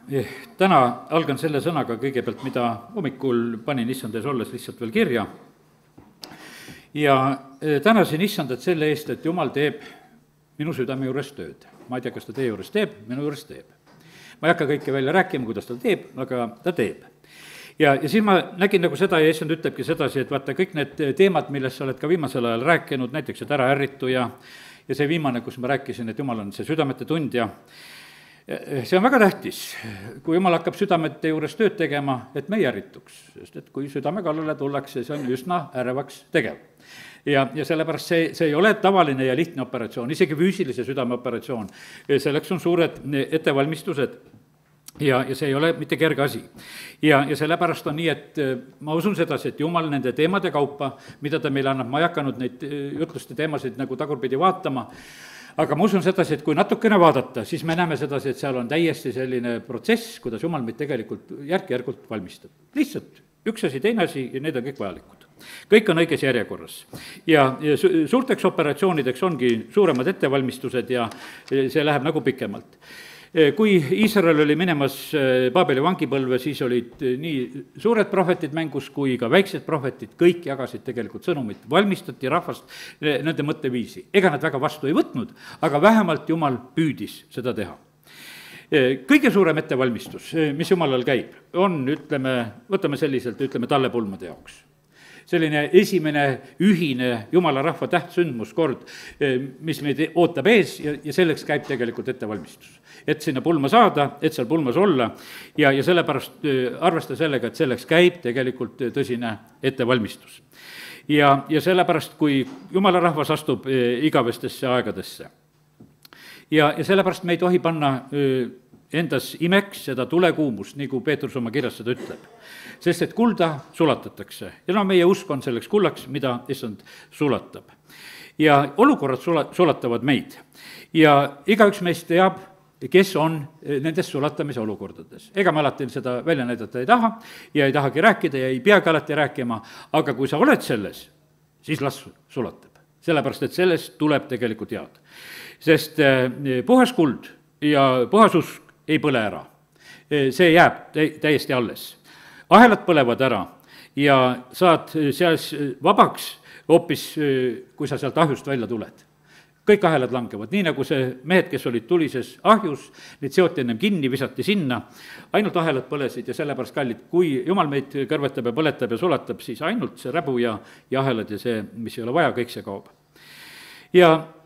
Täna algan selle sõnaga kõigepealt, mida hommikul panin issand ees olles lihtsalt veel kirja. Ja tänasin issandat selle eest, et Jumal teeb minu südame juures tööd. Ma ei tea, kas ta teie juures teeb, minu juures teeb. Ma ei hakka kõike välja rääkima, kuidas ta teeb, aga ta teeb. Ja siis ma nägin nagu seda ja issand ütlebki sedasi, et vaata kõik need teemad, millest sa oled ka viimasel ajal rääkinud, näiteks et ära ärritu ja see viimane, kus ma rääkisin, et Jumal on see südamete tund ja see on väga tähtis, kui Jumal hakkab südamete juures tööd tegema, et me ei ärrituks, sest et kui südame kallale tullakse, see on üsna ärevaks tegev. Ja sellepärast see ei ole tavaline ja lihtne operatsioon, isegi füüsilise südame operatsioon, selleks on suured ettevalmistused ja see ei ole mitte kerge asi. Ja sellepärast on nii, et ma usun sedasi, et Jumal nende teemade kaupa, mida ta meile annab, ma ei hakanud neid jutluste teemasid nagu tagurpidi vaatama, aga ma usun sedasi, et kui natukene vaadata, siis me näeme sedasi, et seal on täiesti selline protsess, kuidas Jumal meid tegelikult järk-järgult valmistab. Lihtsalt üks asi, teine asi ja need on kõik vajalikud. Kõik on õiges järjekorras. Ja suurteks operatsioonideks ongi suuremad ettevalmistused ja see läheb nagu pikemalt. Kui Iisrael oli minemas Paabeli vangipõlve, siis olid nii suured prohvetid mängus kui ka väiksed prohvetid, kõik jagasid tegelikult sõnumit, valmistati rahvast nende mõtteviisi. Ega nad väga vastu ei võtnud, aga vähemalt Jumal püüdis seda teha. Kõige suurem ettevalmistus, mis Jumalal käib, on, võtame selliselt, tallepulmade jaoks. Selline esimene ühine Jumala rahva tähtsündmuskord, mis meid ootab ees ja selleks käib tegelikult ettevalmistus. Et sinna pulma saada, et seal pulmas olla ja sellepärast arvesta sellega, et selleks käib tegelikult tõsine ettevalmistus. Ja sellepärast, kui Jumala rahvas astub igavestesse aegadesse ja sellepärast me ei tohi panna endas imeks seda tulekuumust, nagu Peetrus oma kirjas seda ütleb. Sest et kulda sulatatakse ja meie usk on selleks kullaks, mida issand sulatab. Ja olukorrad sulatavad meid ja igaüks meist teab, kes on nendes sulatamise olukordades. Ega me alati seda välja näidata ei taha ja ei tahagi rääkida ja ei peagi alati rääkima, aga kui sa oled selles, siis las sulatab. Sellepärast, et sellest tuleb tegelikult head. Sest puhas kuld ja puhas usk ei põle ära. See jääb täiesti alles. Ahelad põlevad ära ja saad seas vabaks hoopis, kui sa sealt ahjust välja tuled. Kõik ahelad langevad, nii nagu see mehed, kes olid tulises ahjus, need seoti ennem kinni, visati sinna, ainult ahelad põlesid ja sellepärast kallid, kui Jumal meid kõrvetab ja põletab ja sulatab, siis ainult see räbu ja ahelad ja see, mis ei ole vaja, kõik see kaob.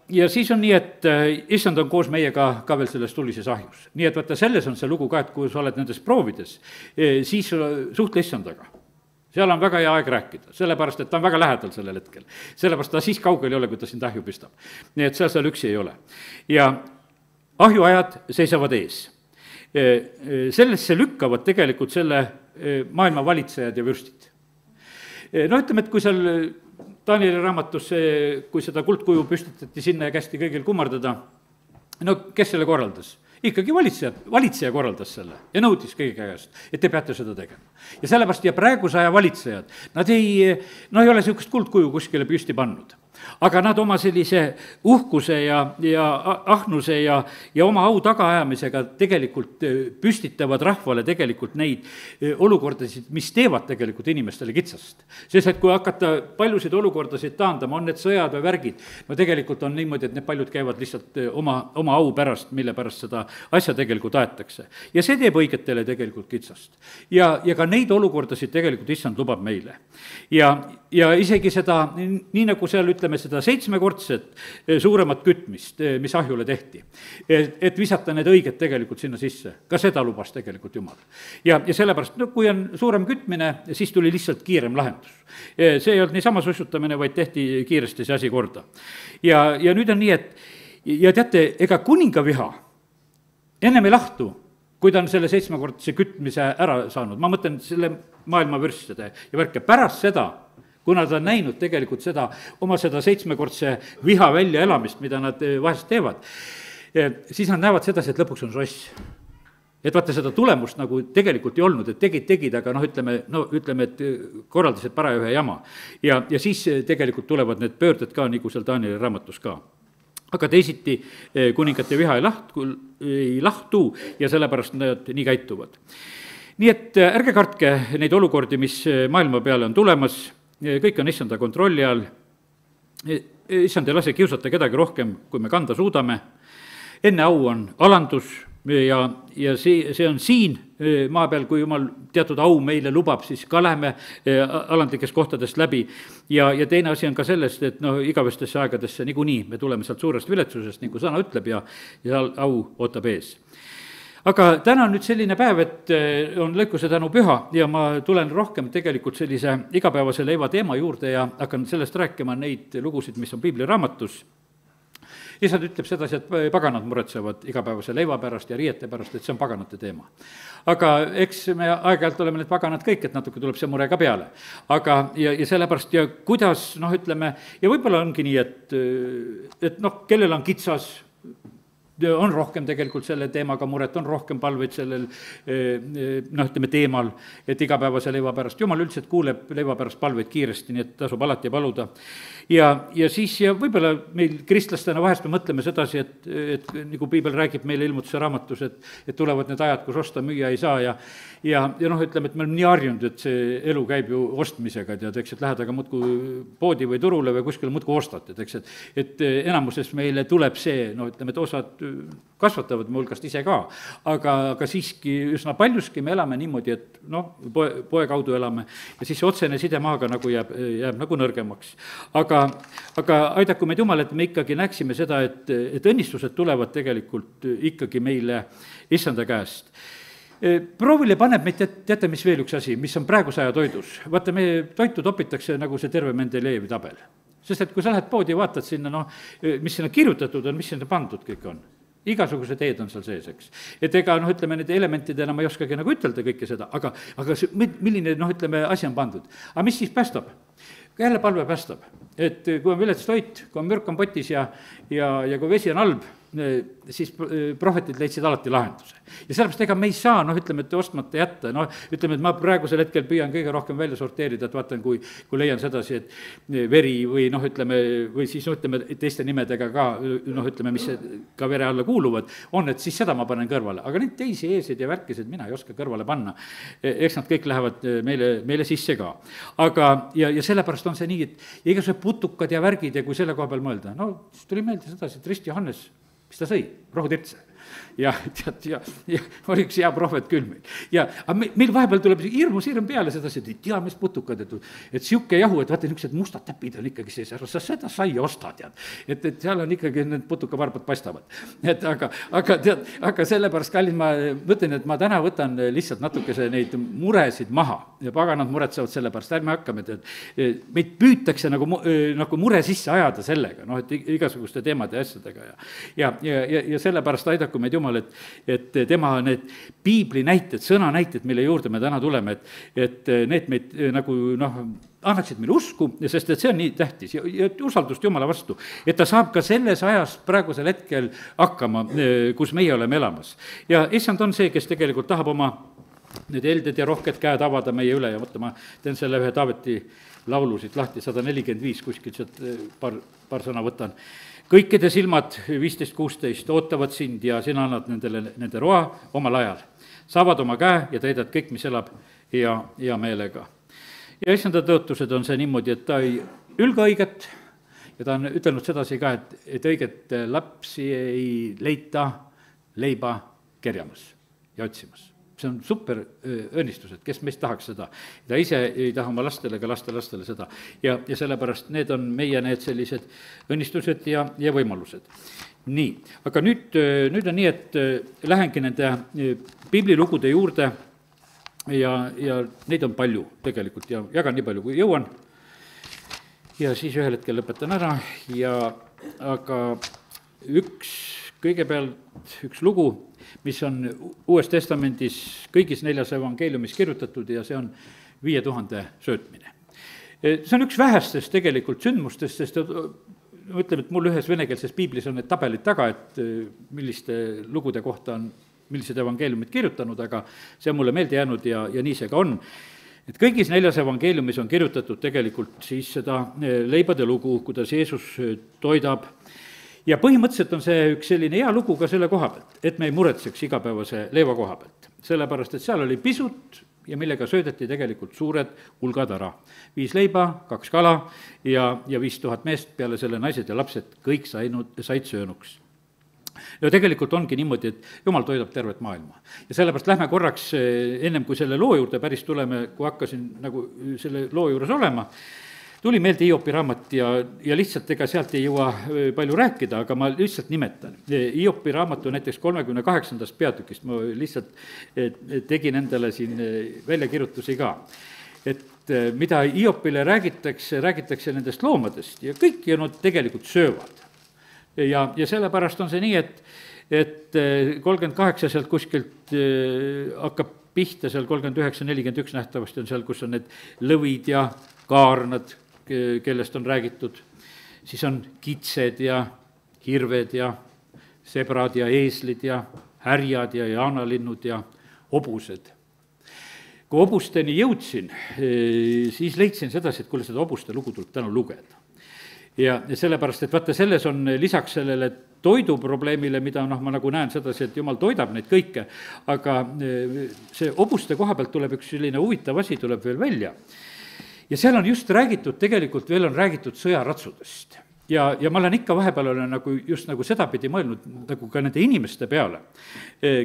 Ja siis on nii, et issand on koos meiega ka veel selles tulises ahjus. Nii et vaata, selles on see lugu ka, et kui sa oled nendes proovides, siis suhtle issandaga. Seal on väga hea aeg rääkida, sellepärast, et ta on väga lähedal sellel hetkel. Sellepärast ta siis kaugel ei ole, kui ta sind ahju pistab. Nii et seal üksi ei ole. Ja ahjuajad seisavad ees. Sellesse lükkavad tegelikult selle maailma valitsejad ja vürstid. No ütleme, et kui seal Danieli raamatus, kui seda kuldkuju püstitati sinna ja kästi kõigil kummardada, no kes selle korraldas? Ikkagi valitseja korraldas selle ja nõudis kõige käest, et te peate seda tegema. Ja sellepärast ja praeguse aja valitsejad, nad ei ole sellist kuldkuju kuskile püsti pannud. Aga nad oma sellise uhkuse ja ahnuse ja oma au tagaajamisega tegelikult püstitavad rahvale tegelikult neid olukordasid, mis teevad tegelikult inimestele kitsast. Sest et kui hakata paljusid olukordasid taandama, on need sõjad või värgid, no tegelikult on niimoodi, et need paljud käivad lihtsalt oma au pärast, mille pärast seda asja tegelikult aetakse. Ja see teeb õigetele tegelikult kitsast. Ja ka neid olukordasid tegelikult issand lubab meile. Ja isegi seda, nii nagu seal ütleme seda 7-kordset suuremat kütmist, mis ahjule tehti, et visata need õiged tegelikult sinna sisse, ka seda lubas tegelikult Jumal. Ja sellepärast, kui on suurem kütmine, siis tuli lihtsalt kiirem lahendus. See ei olnud niisama sussutamine, vaid tehti kiiresti see asi korda. Ja nüüd on nii, et ja teate, ega kuninga viha ennem ei lahtu, kui ta on selle 7-kordse kütmise ära saanud. Ma mõtlen selle maailma vürstide ja värke pärast seda, kuna ta on näinud tegelikult oma 7-kordse viha välja elamist, mida nad vahest teevad, siis nad näevad sedasi, et lõpuks on soss. Et vaata seda tulemust nagu tegelikult ei olnud, et tegid, aga ütleme, et korraldasid paraja ühe jama. Ja siis tegelikult tulevad need pöörded ka, nagu seal Danieli raamatus ka. aga teisiti kuningate viha ei lahtu ja sellepärast nad nii käituvad. Nii et ärge kartke neid olukordi, mis maailma peale on tulemas, kõik on issanda kontrolli all, issand ei lase kiusata kedagi rohkem, kui me kanda suudame, enne au on alandus ja see on siin maa peal, kui jumal teatud au meile lubab, siis ka läheme alandlikest kohtadest läbi. Ja teine asi on ka sellest, et igavestesse aegadesse niikuinii me tuleme sealt suurest viletsusest, nagu sõna ütleb, ja au ootab ees. Aga täna on nüüd selline päev, et on lõikuse tänu püha ja ma tulen rohkem tegelikult sellise igapäevase leiva teema juurde ja hakkan sellest rääkima neid lugusid, mis on piibliraamatus. Issand ütleb sedasi, et paganad muretsevad igapäevase leiva pärast ja riiete pärast, et see on paganate teema. Aga eks me aeg-ajalt oleme need paganad kõik, et natuke tuleb see mure ka peale. Aga ja sellepärast ja kuidas, ütleme, ja võib-olla ongi nii, et kellel on kitsas, on rohkem tegelikult selle teemaga muret, on rohkem palveid sellel ütleme teemal, et igapäevase leiva pärast. Jumal üldiselt kuuleb leiva pärast palveid kiiresti, nii et tasub alati paluda. Ja siis võib-olla meil kristlastena vahest me mõtleme sedasi, et nagu piibel räägib meile ilmutuse raamatus, et tulevad need ajad, kus osta, müüa ei saa ja ütleme, et me oleme nii harjunud, et see elu käib ju ostmisega, et lähed aga muudkui poodi või turule või kuskile muudkui ostad, et enamuses meile tuleb see, ütleme, et osad kasvatavad me hulgast ise ka, aga siiski üsna paljuski me elame niimoodi, et poe kaudu elame ja siis otsene side maaga nagu jääb nagu nõrgemaks. Aga aidaku meid Jumal, et me ikkagi näeksime seda, et õnnistused tulevad tegelikult ikkagi meile issanda käest. Proovile paneb meid, teate, mis veel üks asi, mis on praeguse aja toidus. Vaata, meie toitu topitakse nagu see terve Mendelejevi tabel. Sest et kui sa lähed poodi ja vaatad sinna, mis sinna kirjutatud on, mis sinna pandud kõik on. Igasugused teed on seal sees, eks. Et ega, ütleme, need elementidena ma ei oskagi nagu ütelda kõike seda, aga milline, ütleme, asi on pandud. Aga mis siis päästab? Jälle palve päästab. Et kui on vilets toit, kui on mürk on potis ja kui vesi on halb, siis prohvetid leidsid alati lahenduse. Ja sellepärast ega me ei saa, ütleme, et ostmata jätta, ütleme, et ma praegusel hetkel püüan kõige rohkem välja sorteerida, et vaatan, kui leian sedasi, et veri või ütleme, või siis ütleme teiste nimedega ka, ütleme, mis ka vere alla kuuluvad, on, et siis seda ma panen kõrvale, aga neid teisi eesid ja värkised mina ei oska kõrvale panna. Eks nad kõik lähevad meile sisse ka. Aga, ja sellepärast on see nii, et igasugused putukad ja värgid ja kui selle koha peal mõelda, siis tuli meelde sedasi, et Rist Johannes, mis ta sõi? Rohutirtse. Ja oli üks hea prohvet küll meil. Aga meil vahepeal tuleb hirmus peale sedasi, et ei tea, mis putukad, et siuke jahu, et vaata, niisugused mustad täpid on ikkagi sees, sa seda sai osta, tead. Et seal on ikkagi need putukavarbad paistavad. Aga sellepärast, kallid, ma mõtlen, et ma täna võtan lihtsalt natukese neid muresid maha ja paganad muretsevad sellepärast, ärme hakkame, et meid püütakse nagu mure sisse ajada sellega, et igasuguste teemade ja asjadega ja sellepärast aidaku meid Jumal, et tema need piibli näited, sõna näited, mille juurde me täna tuleme, et need meid nagu annaksid meile usku, sest et see on nii tähtis ja usaldust Jumala vastu, et ta saab ka selles ajas praegusel hetkel hakkama, kus meie oleme elamas. Ja issand on see, kes tegelikult tahab oma need helded ja rohked käed avada meie üle ja ma teen selle ühe Taaveti laulusid lahti, 145 kuskilt sealt paar sõna võtan. Kõikide silmad 15-16 ootavad sind ja sina annad nende roa omal ajal. Saavad oma käe ja täidad kõik, mis elab ja meelega. Ja issanda tõotused on see niimoodi, et ta ei ülga õiget ja ta on ütelnud sedasi ka, et õiget lapsi ei leita leiba kerjamas ja otsimas. See on super õnnistus, et kes meist tahaks seda. Ta ise ei taha oma lastele ega lastele seda. Ja sellepärast need on meie need sellised õnnistused ja võimalused. Nii, aga nüüd on nii, et lähengi nende piiblilugude juurde ja neid on palju tegelikult ja jagan nii palju, kui jõuan. Ja siis ühel hetkel lõpetan ära aga kõigepealt üks lugu, mis on Uues Testamendis kõigis 4 evangeeliumis kirjutatud ja see on 5000 söötmine. See on üks vähestest tegelikult sündmustest, sest ütleme, et mul ühes venekeelses piiblis on need tabelid taga, et milliste lugude kohta on millised evangeeliumid kirjutanud, aga see on mulle meelde jäänud ja nii see ka on. Et kõigis 4 evangeeliumis on kirjutatud tegelikult siis seda leibade lugu, kuidas Jeesus toidab ja põhimõtteliselt on see üks selline hea lugu ka selle koha pealt, et me ei muretseks igapäevase leiva koha pealt. Sellepärast, et seal oli pisut ja millega söödeti tegelikult suured hulgad ära. 5 leiba, 2 kala ja 5000 meest, peale selle naised ja lapsed, kõik said söönuks. Ja tegelikult ongi niimoodi, et Jumal toidab tervet maailma. Ja sellepärast lähme korraks, ennem kui selle loo juurde päris tuleme, kui hakkasin nagu selle loo juures olema, tuli meelde Hiopi raamat ja lihtsalt ega sealt ei jõua palju rääkida, aga ma lihtsalt nimetan. Hiopi raamatu näiteks 38. peatükist, ma lihtsalt tegin endale siin väljakirjutusi ka. Et mida Hiopile räägitakse nendest loomadest ja kõik ju nad tegelikult söövad. Ja sellepärast on see nii, et 38 sealt kuskilt hakkab pihta, seal 39-41 nähtavasti on seal, kus on need lõvid ja kaarnad, kellest on räägitud, siis on kitsed ja hirved ja sebrad ja eeslid ja härjad ja jaanalinnud ja hobused. Kui hobusteni jõudsin, siis leidsin sedasi, et kuule, seda hobuste lugu tuleb täna lugeda. Ja sellepärast, et vaata, selles on lisaks sellele toiduprobleemile, mida ma nagu näen sedasi, et Jumal toidab neid kõike, aga see hobuste koha pealt tuleb üks selline huvitav asi, tuleb veel välja. Ja seal on just räägitud, tegelikult veel on räägitud sõjaratsudest. Ja ma olen ikka vahepeal olen just sedapidi mõelnud nagu ka nende inimeste peale,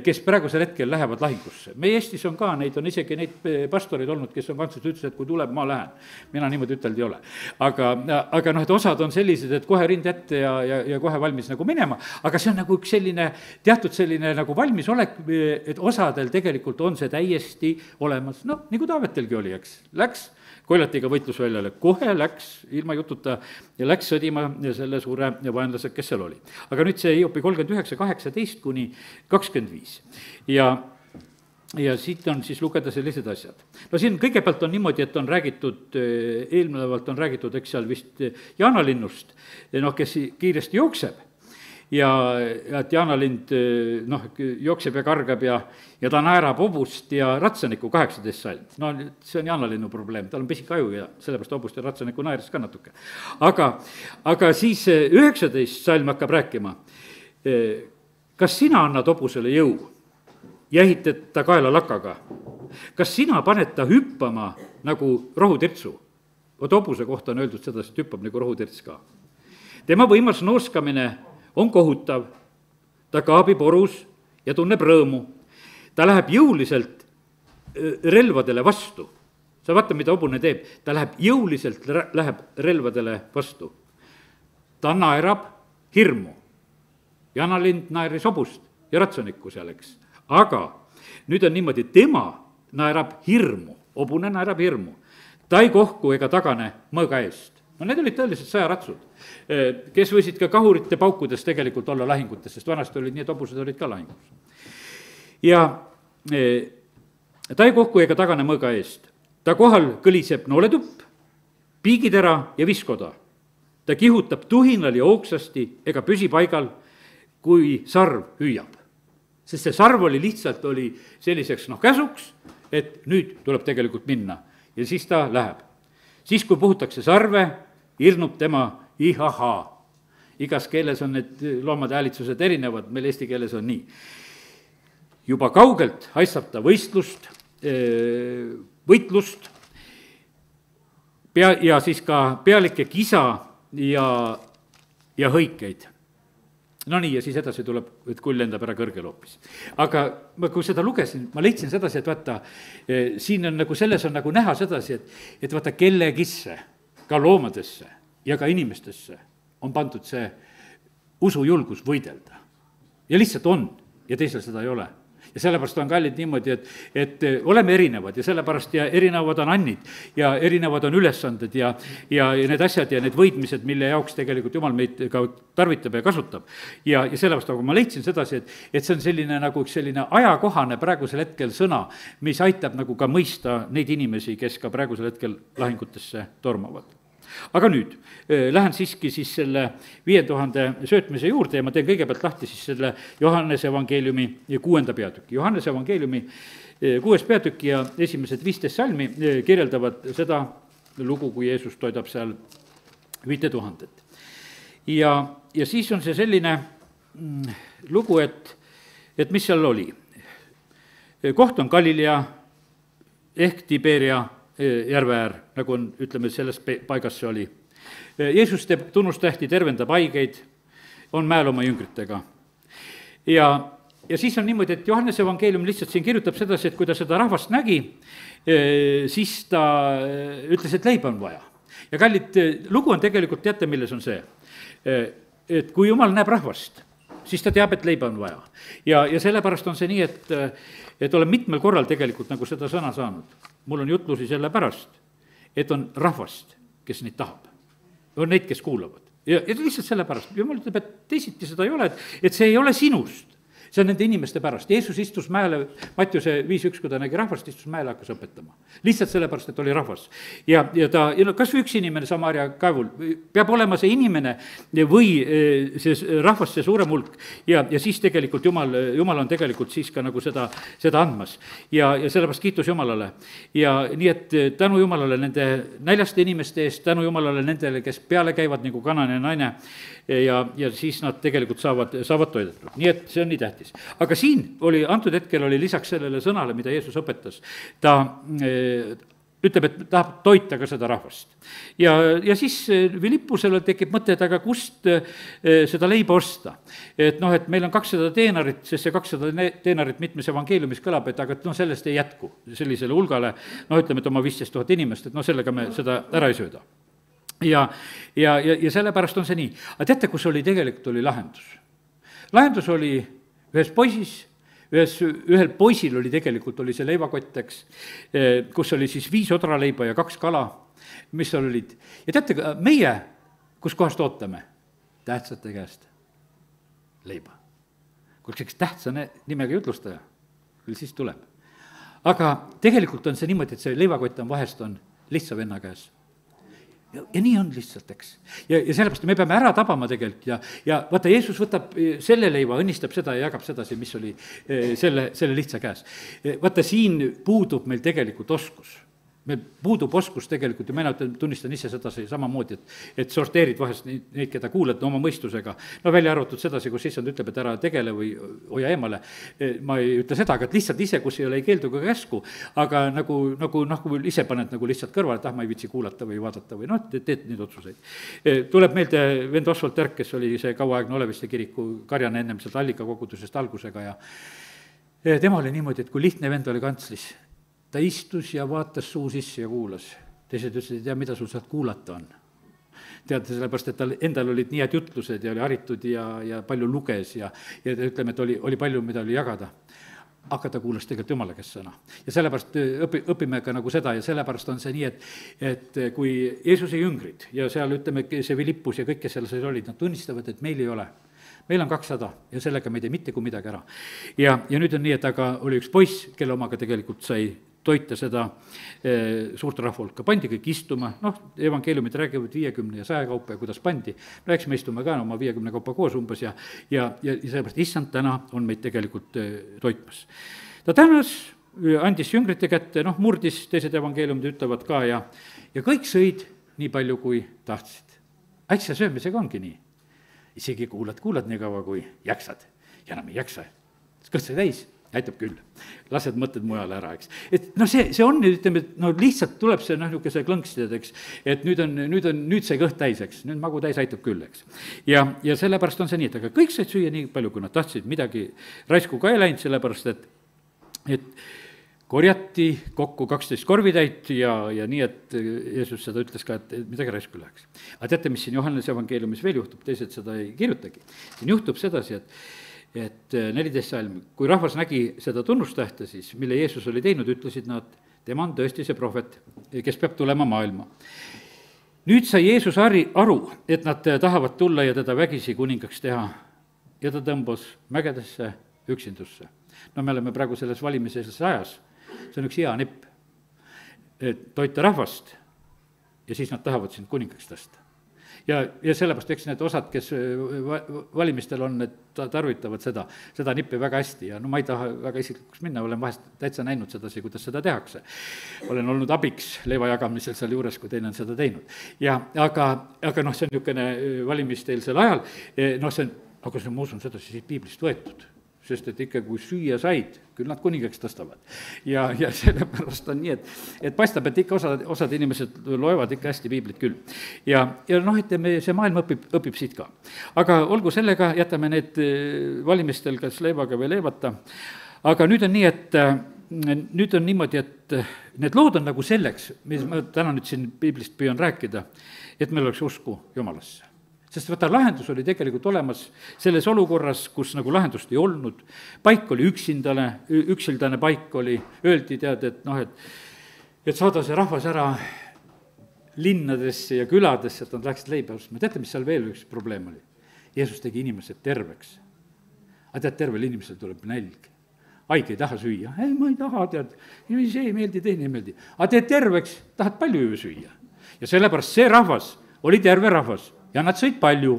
kes praegusel hetkel lähevad lahingusse. Meie Eestis on ka neid, on isegi neid pastorid olnud, kes on kantsud, ütles, et kui tuleb, ma lähen. Mina niimoodi üteldi ei ole. Aga et osad on sellised, et kohe rind ette ja kohe valmis nagu minema, aga see on nagu üks selline, teatud selline nagu valmisolek, et osadel tegelikult on see täiesti olemas, nii kui Taavetelgi oli, eks, läks Koljatiga võitlusväljale, kohe läks ilma jututa ja läks sõdima selle suure vaenlase, kes seal oli. Aga nüüd see Hiopi 39-18 kuni 25 ja siit on siis lugeda sellised asjad. No siin kõigepealt on niimoodi, et on räägitud, eelnevalt on räägitud, eks seal vist jaanalinnust, kes kiiresti jookseb. Ja et jaanalind jookseb ja kargab ja ta naerab hobust ja ratsaniku 18 salm. See on jaanalinnu probleem, tal on pisik aju ja sellepärast hobust ja ratsaniku naeris ka natuke. Aga siis 19 salm hakkab rääkima. Kas sina annad hobusele jõu ja ehitad ta kaela lakaga? Kas sina paned ta hüppama nagu rohutirtsu? Oot, hobuse kohta on öeldud seda, et hüppab nagu rohutirts ka. Tema võimas nooskamine on kohutav, ta kaabib orus ja tunneb rõõmu. Ta läheb jõuliselt relvadele vastu. Sa vaata, mida hobune teeb, ta läheb jõuliselt relvadele vastu. Ta naerab hirmu. Jaanalind naeris hobust ja ratsanikku seal, eks. Aga nüüd on niimoodi, tema naerab hirmu, hobune naerab hirmu. Ta ei kohku ega tagane mõõga eest. Need olid tõeliselt sõjaratsud, kes võisid ka kahurite paukudes tegelikult olla lahingutes, sest vanasti olid nii, et hobused olid ka lahingus. Ja ta ei kohku ega tagane mõõga eest. Ta kohal kõliseb nooletupp, piigitera ja viskoda. Ta kihutab tuhinal ja ooksasti ega püsi paigal, kui sarv hüüab. Sest see sarv oli lihtsalt selliseks käsuks, et nüüd tuleb tegelikult minna ja siis ta läheb. Siis, kui puhutakse sarve, irnub tema ihaha. Igas keeles on need loomade häälitsused erinevad, meil eesti keeles on nii. Juba kaugelt haistab ta võistlust, võitlust ja siis ka pealike kisa ja hõikeid. Ja siis edasi tuleb, et kull lendab ära kõrgel hoopis. Aga kui seda lugesin, ma leidsin sedasi, et vaata, siin on selles on näha sedasi, et vaata kellegisse, ka loomadesse ja ka inimestesse on pandud see usujulgus võidelda. Ja lihtsalt on ja teisel seda ei ole. Ja sellepärast on kallid niimoodi, et oleme erinevad ja sellepärast ja erinevad on annid ja erinevad on ülesanded ja need asjad ja need võidmised, mille jaoks tegelikult Jumal meid ka tarvitab ja kasutab. Ja sellepärast, aga ma leidsin sedasi, et see on selline üks selline ajakohane praegusel hetkel sõna, mis aitab nagu ka mõista neid inimesi, kes ka praegusel hetkel lahingutesse tormavad. Aga nüüd lähen siiski siis selle 5000 söötmise juurde ja ma teen kõigepealt lahti siis selle Johannese evangeeliumi 6. peatüki. Johannese evangeeliumi 6. peatüki ja esimesed 15 salmi kirjeldavad seda lugu, kui Jeesus toidab seal 5000. ja siis on see selline lugu, et mis seal oli. Koht on Galilea ehk Tiberia järve äär, nagu on, ütleme, selles paigas see oli. Jeesus teeb tunnustähti, tervendab haigeid, on mäel oma jüngritega. Ja siis on niimoodi, et Johannese evangeelium lihtsalt siin kirjutab sedasi, et kui ta seda rahvast nägi, siis ta ütles, et leiba on vaja. Ja kallid, lugu on tegelikult, teate, milles on see? Et kui Jumal näeb rahvast, siis ta teab, et leiba on vaja. Ja sellepärast on see nii, et olen mitmel korral tegelikult nagu seda sõna saanud. Mul on jutlusi selle pärast, et on rahvast, kes neid tahab. On neid, kes kuulavad. Ja lihtsalt selle pärast. Jumal ütleb, et teisiti seda ei ole, et see ei ole sinust. See on nende inimeste pärast. Jeesus istus mäele, Mattiuse 5.1, kui ta nägi rahvast, istus mäele, hakkas õpetama. Lihtsalt sellepärast, et oli rahvas. Ja kas või üks inimene Samaria kaevul, peab olema see inimene või see rahvas, see suurem hulk. Ja siis tegelikult Jumal on tegelikult siis ka nagu seda andmas. Ja sellepärast kiitus Jumalale. Ja nii, et tänu Jumalale nende näljaste inimeste eest, tänu Jumalale nendele, kes peale käivad nagu kanane naine, ja siis nad tegelikult saavad toidetud. Nii et see on nii tähtis. Aga siin oli, antud hetkel oli lisaks sellele sõnale, mida Jeesus õpetas, ta ütleb, et tahab toita ka seda rahvast. Ja siis Philippusel tekib mõte, et aga kust seda leiba osta. Et et meil on 200 teenarit, sest see 200 teenarit mitmes evangeeliumis kõlab, et aga sellest ei jätku sellisele hulgale, ütleme, et oma 15 000 inimest, et sellega me seda ära ei sööda. Ja sellepärast on see nii. Aga teate, kus oli tegelikult oli lahendus? Lahendus oli ühes poisis, ühel poisil oli tegelikult oli see leivakott, eks, kus oli siis 5 odraleiba ja 2 kala, mis seal olid. Ja teate, meie, kus kohast ootame? Tähtsate käest leiba. Kui üks tähtsa nimega jutlustaja, küll siis tuleb. Aga tegelikult on see niimoodi, et see leivakott on vahest on lihtsa venna käes. Ja nii on lihtsalt, eks. Ja sellepärast me peame ära tabama tegelikult ja vaata, Jeesus võtab selle leiva, õnnistab seda ja jagab sedasi, mis oli selle lihtsa käes. Vaata, siin puudub meil tegelikult oskus. Meil puudub oskus tegelikult ja mina tunnistan ise sedasi samamoodi, et sorteerid vahest neid, keda kuulad oma mõistusega. Välja arvatud sedasi, kus issand ütleb, et ära tegele või hoia eemale. Ma ei ütle seda, aga lihtsalt ise, kus ei ole ei keeldu ka käsku, aga nagu ise paned nagu lihtsalt kõrvale, et ma ei viitsi kuulata või vaadata või teed neid otsuseid. Tuleb meelde vend Oswald Terk, kes oli see kauaaegne Oleviste kiriku karjane ennem sealt allikakogudusest algusega ja tema oli niimoodi, et kui lihtne vend oli kantslis, ta istus ja vaatas suu sisse ja kuulas. Teised ütlesid, ei tea, mida sul saad kuulata on. Tead, sellepärast, et tal endal olid nii head jutlused ja oli haritud ja palju luges ja ütleme, et oli palju, mida oli jagada. Aga ta kuulas tegelikult Jumala käest sõna. Ja sellepärast õpime ka nagu seda ja sellepärast on see nii, et kui Jeesuse jüngrid ja seal ütleme, see Philippus ja kõik, kes seal olid, nad tunnistavad, et meil ei ole. Meil on 200 ja sellega me ei tee mitte kui midagi ära. Ja nüüd on nii, et aga oli üks poiss, kelle omaga tegelikult sai toita seda suurt rahvahulka. Pandi kõik istuma, evangeeliumid räägivad 50 ja 100 kaupa ja kuidas pandi. Eks me istume ka oma 50 kaupa koos umbes ja sellepärast issand täna on meid tegelikult toitmas. Ta tänas, andis jüngrite kätte, murdis, teised evangeeliumid ütlevad ka ja kõik sõid nii palju, kui tahtsid. Asja söömisega ongi nii. Isegi kuulad nii kaua, kui jaksad. Ja enam ei jaksa. Kas see täis? Aitab küll. Lased mõtted mujale ära, eks. Et see on, ütleme, lihtsalt tuleb see niisuguse klõnksid, eks. Et nüüd see kõht täis, eks. Nüüd magu täis aitab küll, eks. Ja sellepärast on see nii, et aga kõik said süüa nii palju, kui nad tahtsid, midagi raisku ka ei läinud, sellepärast et korjati kokku 12 korvitäit ja nii, et Jeesus seda ütles ka, et midagi raisku läheks. Aga teate, mis siin Johannese evangeeliumis veel juhtub, teised seda ei kirjutagi. Siin juhtub sedasi, et 14 salm, kui rahvas nägi seda tunnustähte siis, mille Jeesus oli teinud, ütlesid nad, tema on tõesti see prohvet, kes peab tulema maailma. Nüüd sai Jeesus aru, et nad tahavad tulla ja teda vägisi kuningaks teha ja ta tõmbas mägedesse üksindusse. Me oleme praegu selles valimises ajas, see on üks hea nipp, et toita rahvast ja siis nad tahavad sind kuningaks tõsta. ja sellepärast, eks need osad, kes valimistel on, et tarvitavad seda nippi väga hästi ja no ma ei taha väga isiklikuks minna, olen vahest täitsa näinud sedasi, kuidas seda tehakse. olen olnud abiks leiva jagamisel seal juures, kui teine on seda teinud. ja aga noh, see on niisugune valimisteelsel ajal, noh, see on, aga see, ma usun, sedasi siit piiblist võetud, sest et ikka, kui süüa said, küll nad kuningaks tõstavad. ja sellepärast on nii, et paistab, et ikka osad inimesed loevad ikka hästi piiblit küll. ja noh, ütleme, see maailm õpib siit ka. aga olgu sellega, jätame need valimistel kas leivaga või leevata, aga nüüd on nii, et nüüd on niimoodi, et need lood on nagu selleks, mis ma täna nüüd siin piiblist püüan rääkida, et meil oleks usku Jumalasse. Sest vaata, lahendus oli tegelikult olemas selles olukorras, kus nagu lahendust ei olnud, paik oli üksildane paik oli, öeldi, tead, et noh, et saada see rahvas ära linnadesse ja küladesse, et nad läksid leiba ostma. Teate, mis seal veel üks probleem oli? Jeesus tegi inimesed terveks. Aga tead, tervel inimesel tuleb nälg. Haige ei taha süüa. Ei, ma ei taha, tead, see ei meeldi, teine ei meeldi. Aga teed terveks, tahad palju ju süüa. Ja sellepärast see rahvas oli terve rahvas. Ja nad sõid palju,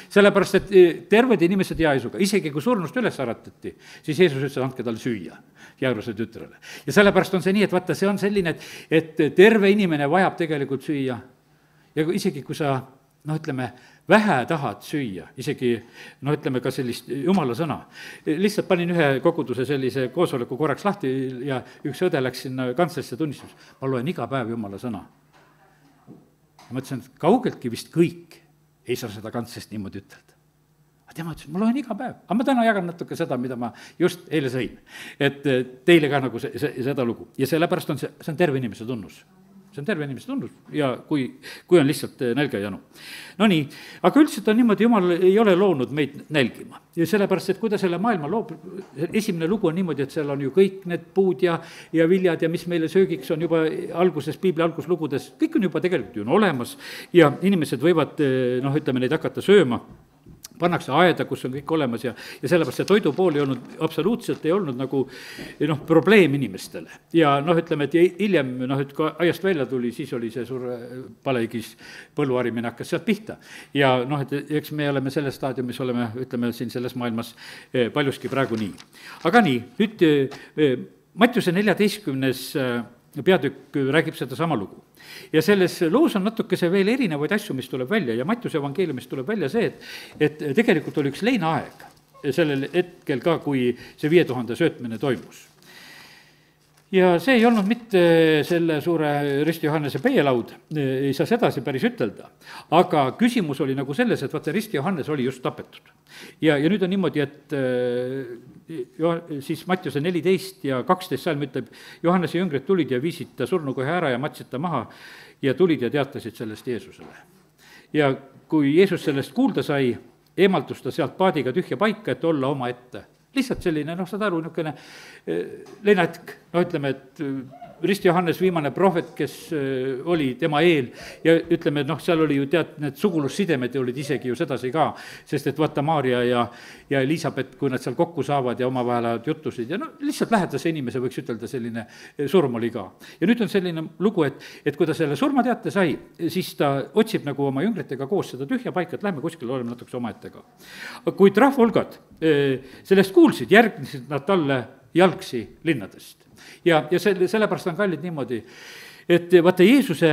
sellepärast, et terved inimesed jaesuga, isegi kui surnust üles äratati, siis Jeesus ütles, andke talle süüa, Jairuse tütrele. Ja sellepärast on see nii, et vaata, see on selline, et terve inimene vajab tegelikult süüa. Ja isegi kui sa, noh, ütleme, vähe tahad süüa, isegi, noh, ütleme ka sellist jumala sõna. Lihtsalt panin ühe koguduse sellise koosoleku korraks lahti ja üks õde läks sinna kantslisse tunnistus. Ma loen iga päev jumala sõna. Ma mõtlesin, et kaugeltki vist kõik ei saa seda kantsest niimoodi ütelda. Aga tema ütles, ma loen iga päev. Aga ma täna jagan natuke seda, mida ma just eile sõin. Et teile ka nagu seda lugu. Ja sellepärast on see on terve inimese tunnus. See on terve inimese tunnus ja kui on lihtsalt nälga ja janu. No nii, aga üldiselt on niimoodi, Jumal ei ole loonud meid nälgima. Ja sellepärast, et kui ta selle maailma loob, esimene lugu on niimoodi, et seal on ju kõik need puud ja viljad ja mis meile söögiks on juba alguses, piibli alguslugudes, kõik on juba tegelikult ju olemas ja inimesed võivad, noh, ütleme, neid hakata sööma. Pannakse aeda, kus on kõik olemas ja sellepärast see toidupool ei olnud, absoluutselt ei olnud nagu noh, probleem inimestele. Ja noh, ütleme, et hiljem, noh, et kui aiast välja tuli, siis oli see suur palehigis põlluharimine hakkas sealt pihta. Ja noh, et eks me oleme selles staadiumis, oleme, ütleme, siin selles maailmas paljuski praegu nii. Aga nii, nüüd Mattiuse 14. peatükk räägib seda sama lugu. Ja selles loos on natukese veel erinevaid asju, mis tuleb välja ja Mattiuse evangeeliumist tuleb välja see, et tegelikult oli üks leinaaeg sellel hetkel ka, kui see 5000 söötmine toimus. Ja see ei olnud mitte selle suure Risti Johannese peielaud, ei saa sedasi päris ütelda, aga küsimus oli nagu selles, et vaata, Risti Johannes oli just tapetud. Ja nüüd on niimoodi, et siis Mattiuse 14 ja 12 salm ütleb, Johannese jüngrid tulid ja viisid ta surnukohe ära ja matsid ta maha ja tulid ja teatasid sellest Jeesusele. Ja kui Jeesus sellest kuulda sai, eemaldus ta sealt paadiga tühja paika, et olla oma ette. Lihtsalt selline, noh, saad aru, niisugune leinatk, no ütleme, et Risti Johannes, viimane prohvet, kes oli tema eel ja ütleme, noh, seal oli ju tead, need sugulussidemed olid isegi ju sedasi ka, sest et vaata Maarja ja Elisabet, kui nad seal kokku saavad ja omavahel ajad jutusid ja no lihtsalt lähedase inimese võiks ütelda selline surm oli ka. Ja nüüd on selline lugu, et kui ta selle surmateate sai, siis ta otsib nagu oma jüngritega koos seda tühja paika, et lähme kuskile, oleme natuke omaetega. Kuid rahvahulgad sellest kuulsid, järgnesid nad talle jalgsi linnadest. Ja sellepärast on kallid niimoodi, et vaata Jeesuse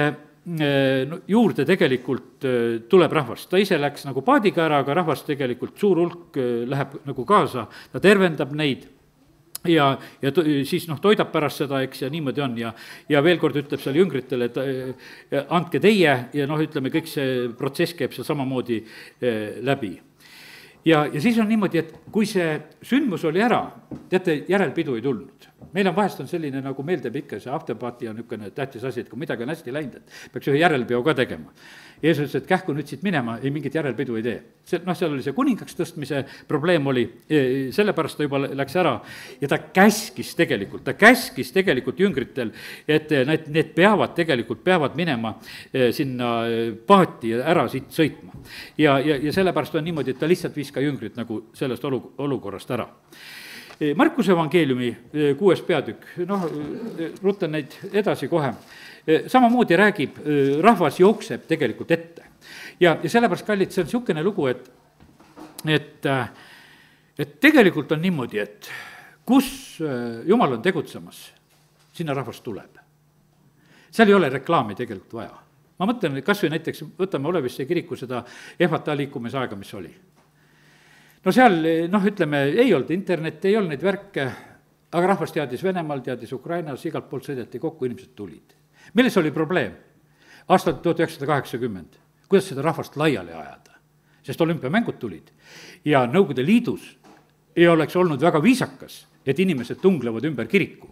juurde tegelikult tuleb rahvast. Ta ise läks nagu paadiga ära, aga rahvast tegelikult suur hulk läheb nagu kaasa, ta tervendab neid ja siis noh, toidab pärast seda, eks, ja niimoodi on ja veel kord ütleb seal jüngritele, et andke teie ja noh, ütleme, kõik see protsess käib seal samamoodi läbi. Ja siis on niimoodi, et kui see sündmus oli ära, teate, järelpidu ei tulnud. Meil on vahest on selline nagu meeldeb ikka see afterparty on niisugune tähtis asi, et kui midagi on hästi läinud, et peaks ühe järelpeo ka tegema. Jeesus, et kähku nüüd siit minema, ei mingit järelpidu ei tee. Seal oli see kuningaks tõstmise probleem oli, sellepärast ta juba läks ära ja ta käskis tegelikult jüngritel, et need peavad minema sinna paati ja ära siit sõitma. Ja sellepärast on niimoodi, et ta lihtsalt viis ka jüngrit nagu sellest olukorrast ära. Markuse evangeeliumi 6. peatükk, noh, rutan neid edasi kohe, samamoodi räägib, rahvas jookseb tegelikult ette. ja sellepärast, kallid, see on niisugune lugu, et tegelikult on niimoodi, et kus Jumal on tegutsemas, sinna rahvas tuleb. Seal ei ole reklaami tegelikult vaja. Ma mõtlen, et kas või näiteks võtame Olevisse kiriku seda ehvata liikumisaega, mis oli. No seal, ütleme, ei olnud internet, ei olnud neid värke, aga rahvas teadis Venemaal, teadis Ukrainas, igalt poolt sõideti kokku, inimesed tulid. Milles oli probleem? Aastal 1980, kuidas seda rahvast laiali ajada? Sest olümpiamängud tulid ja Nõukogude Liidus ei oleks olnud väga viisakas, et inimesed tunglevad ümber kiriku.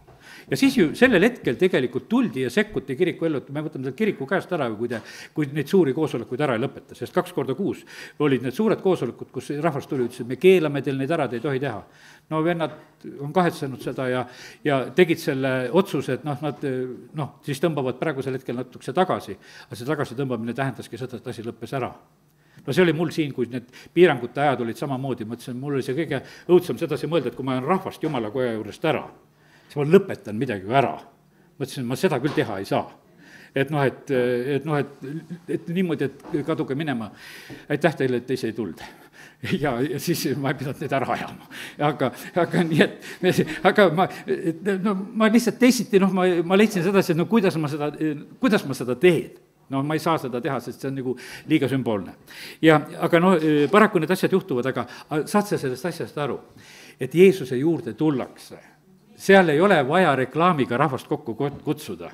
Ja siis ju sellel hetkel tegelikult tuldi ja sekkuti kiriku ellu, et me võtame selle kiriku käest ära, kui neid suuri koosolekuid ära ei lõpeta, sest 2 korda kuus olid need suured koosolekud, kus rahvas tuli, ütles, et me keelame teil neid ära, te ei tohi teha. No vennad on kahetsenud seda ja tegid selle otsuse, et nad siis tõmbavad praegusel hetkel natukese tagasi, aga see tagasi tõmbamine tähendaski seda, et asi lõppes ära. No see oli mul siin, kui need piirangute ajad olid samamoodi, mõtlesin, mul oli see kõige õudsem sedasi mõelda, et kui ma olen rahvast Jumala koja juurest ära, siis ma lõpetan midagi ära. Mõtlesin, ma seda küll teha ei saa. Et niimoodi, et kaduge minema. Aitäh teile, et te ise ei tulnud. Ja siis ma ei pidanud neid ära ajama. Aga nii, et ma lihtsalt teisiti, ma leidsin sedasi, et kuidas ma seda teen. No ma ei saa seda teha, sest see on nagu liiga sümboolne. Aga paraku need asjad juhtuvad, aga saad sa sellest asjast aru, et Jeesuse juurde tullakse. Seal ei ole vaja reklaamiga rahvast kokku kutsuda.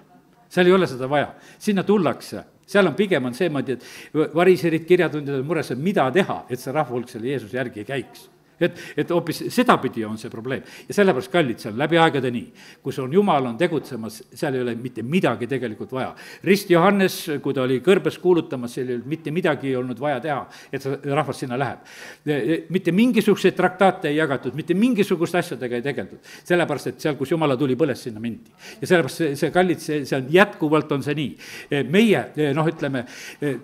Seal ei ole seda vaja. Sinna tullakse. Seal on pigem on see moodi, et variserid kirjatundjad on mures, mida teha, et see rahvahulk selle Jeesuse järgi ei käiks. Et hoopis sedapidi on see probleem. Ja sellepärast, kallid, seal läbi aegade nii, kus on Jumal on tegutsemas, seal ei ole mitte midagi tegelikult vaja. Rist Johannes, kui ta oli kõrbes kuulutamas, seal ei olnud mitte midagi ei olnud vaja teha, et rahvas sinna läheb. Mitte mingisuguseid traktaate ei jagatud, mitte mingisugust asjadega ei tegeldud. Sellepärast, et seal, kus Jumala tuli põles, sinna mindi. Ja sellepärast see kallid, see on jätkuvalt on see nii. Meie,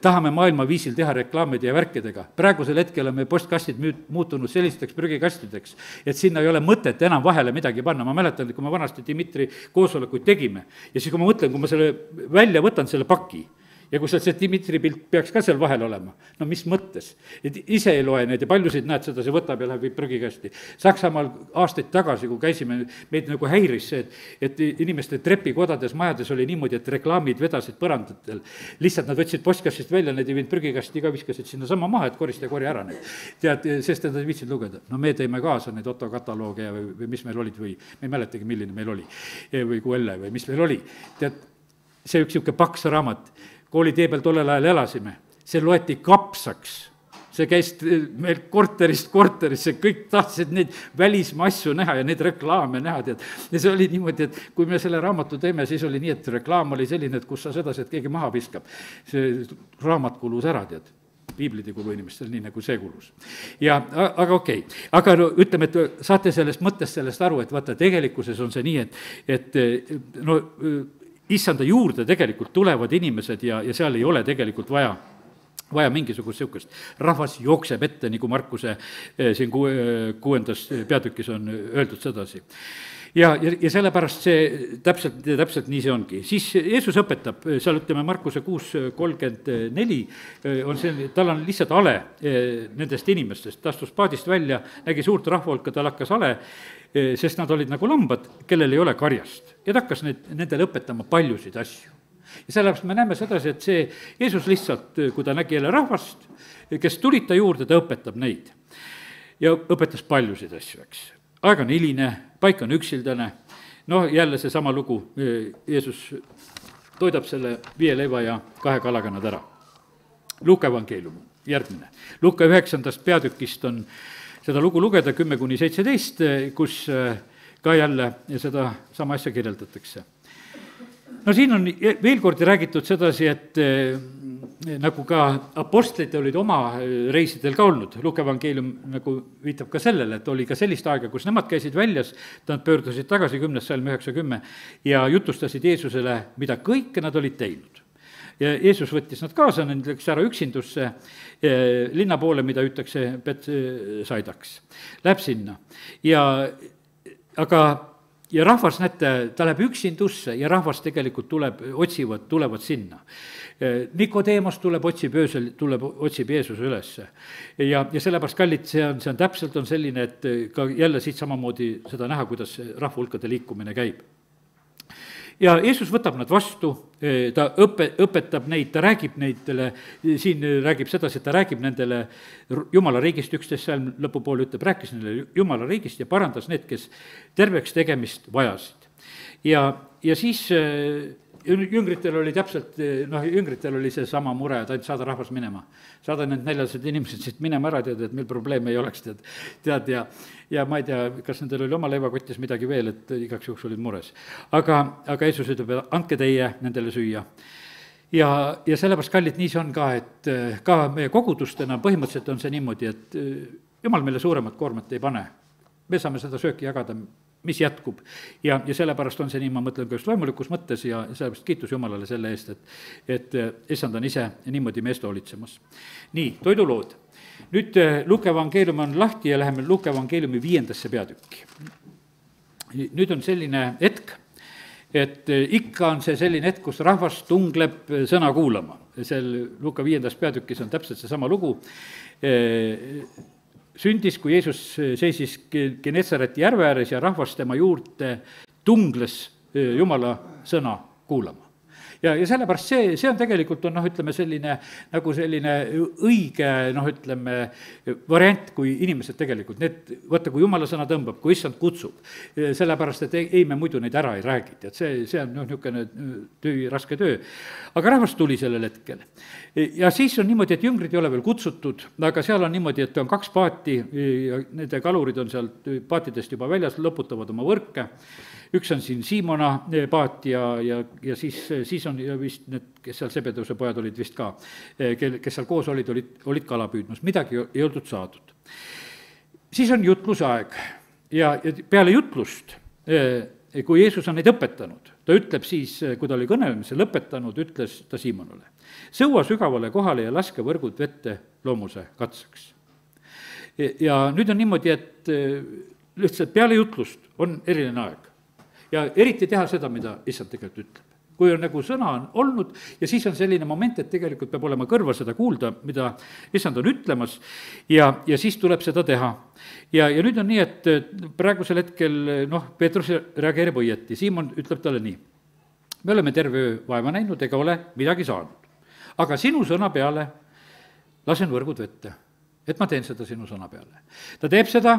tahame maailma viisil teha reklaamide ja värkidega. Praegusel hetkel on meie postkastid muutunud sellisteks prügikastideks, et sinna ei ole mõtet enam vahele midagi panna. Ma mäletan, et kui ma vanasti Dimitri koosolekuid tegime ja siis, kui ma mõtlen, kui ma selle välja võtan selle paki ja kui see Dimitri pilt peaks ka seal vahel olema, no mis mõttes? Et ise ei loe neid ja paljusid näed seda, see võtab ja läheb prügikasti. Saksamaal aastaid tagasi, kui käisime, meid nagu häiris see, et inimeste trepikodades, majades oli niimoodi, et reklaamid vedasid põrandatel. Lihtsalt nad võtsid postkastist välja, need ei viinud prügikasti, iga viskasid sinna sama maha, et korista ja korja ära need. Tead, sest nad ei viitsid lugeda. No me tõime kaasa neid Otto katalooge või mis meil olid või me ei mäletagi, milline meil oli või QL või mis meil oli. Tead, see üks niisugune paks raamat, kooli tee peal tollel ajal elasime, see loeti kapsaks, see käis meil korterist, kõik tahtsid neid välismaa asju näha ja neid reklaame näha, tead. Ja see oli niimoodi, et kui me selle raamatu teeme, siis oli nii, et reklaam oli selline, et kus sa sedasi, et keegi maha viskab. See raamat kulus ära, tead. Piiblid ei kulu inimestel nii, nagu see kulus. Aga okei. Aga ütleme, et saate sellest mõttest sellest aru, et vaata, tegelikkuses on see nii, et issanda juurde tegelikult tulevad inimesed ja seal ei ole tegelikult vaja mingisugust niisugust. Rahvas jookseb ette, nagu Markuse siin 6. peatükis on öeldud sedasi. Ja sellepärast see täpselt nii see ongi. Siis Jeesus õpetab, seal ütleme Markuse 6:34, on see, tal on lihtsalt ale nendest inimestest, ta astus paadist välja, nägi suurt rahvahulka, tal hakkas ale, sest nad olid nagu lambad, kellel ei ole karjast. Ja ta hakkas nendele õpetama paljusid asju. Ja sellepärast me näeme sedasi, et see Jeesus lihtsalt, kui ta nägi jälle rahvast, kes tulid ta juurde, ta õpetab neid. Ja õpetas paljusid asju, eks. Aeg on hiline, paik on üksildane, jälle see sama lugu, Jeesus toidab selle 5 leiva ja 2 kalakanad ära. Luuka evangeelium, järgmine. Luuka 9. peatükist on seda lugu lugeda 10-17, kus ka jälle seda sama asja kirjeldatakse. No siin on veel kord räägitud sedasi, et nagu ka apostlid olid oma reisidel ka olnud, Luuka evangeelium nagu viitab ka sellele, et oli ka sellist aega, kus nemad käisid väljas, nad pöördusid tagasi 10. salm 9-10 ja jutustasid Jeesusele, mida kõike nad olid teinud. Ja Jeesus võttis nad kaasa, nad läks ära üksindusse linna poole, mida ütakse Betsaidaks. Läheb sinna aga ja rahvas, näete, ta läheb üksindusse ja rahvas tegelikult tulevad sinna. Nikodeemos tuleb, otsib öösel, otsib Jeesuse ülesse. ja sellepärast, kallid, see on täpselt on selline, et ka jälle siit samamoodi seda näha, kuidas rahvahulkade liikumine käib. Ja Jeesus võtab nad vastu, ta õpetab neid, ta räägib neidele, siin räägib sedasi, et ta räägib nendele Jumala riigist, 11 salm lõpupoole ütleb, rääkis neile Jumala riigist ja parandas need, kes terveks tegemist vajasid. Ja siis jüngritel oli täpselt, jüngritel oli see sama mure, et ainult saada rahvas minema. Saada need 400 inimesed siit minema ära, tead, et meil probleeme ei oleks, tead, ja ma ei tea, kas nendel oli oma leivakotis midagi veel, et igaks juhuks olid mures. Aga Jeesus ütleb, andke teie nendele süüa. Ja sellepärast, kallid, nii see on ka, et ka meie kogudustena põhimõtteliselt on see niimoodi, et Jumal meile suuremat koormat ei pane. Me saame seda sööki jagada, mis jätkub. Ja sellepärast on see nii, ma mõtlen ka just loomulikus mõttes ja sellepärast kiitus Jumalale selle eest, et issand on ise niimoodi meest hoolitsemas. Nii, toidulood. Nüüd Luuke evangeelium on lahti ja läheme Luuke evangeeliumi 5. peatükki. Nüüd on selline hetk, et ikka on see selline hetk, kus rahvas tungleb sõna kuulama. Seal Luuka 5. peatükis on täpselt seesama lugu. Sündis, kui Jeesus seisis Genetsareti järve ääres ja rahvas tema juurde tungles Jumala sõna kuulama. Ja sellepärast see on tegelikult on, ütleme, selline õige, ütleme, variant, kui inimesed tegelikult, vaata, kui Jumala sõna tõmbab, kui issand kutsub, sellepärast, et ei me muidu neid ära ei räägi, et see on niisugune raske töö. Aga rahvas tuli sellel hetkel. Ja siis on niimoodi, et jüngrid ei ole veel kutsutud, aga seal on niimoodi, et on 2 paati ja nende kalurid on sealt paatidest juba väljas, lõputavad oma võrke. Üks on siin Siimona paat ja siis on vist need, kes seal Sebedeuse pojad olid vist ka, kes seal koos olid kala püüdmas, midagi ei oldud saadud. Siis on jutlusaeg ja peale jutlust, kui Jeesus on neid õpetanud, ta ütleb siis, kui ta oli kõnelemise lõpetanud, ütles ta Siimonule, sõua sügavale kohale ja laske võrgud vette loomuse katseks. Ja nüüd on niimoodi, et lihtsalt peale jutlust on eriline aeg. Ja eriti teha seda, mida issand tegelikult ütleb. Kui on nagu sõna on olnud ja siis on selline moment, et tegelikult peab olema kõrva seda kuulda, mida issand on ütlemas ja siis tuleb seda teha. Ja nüüd on nii, et praegusel hetkel, Peetrus reageerib õieti, Siimon ütleb talle nii, me oleme terve öö vaeva näinud ega ole midagi saanud, aga sinu sõna peale lasen võrgud vette. Et ma teen seda sinu sõna peale. Ta teeb seda,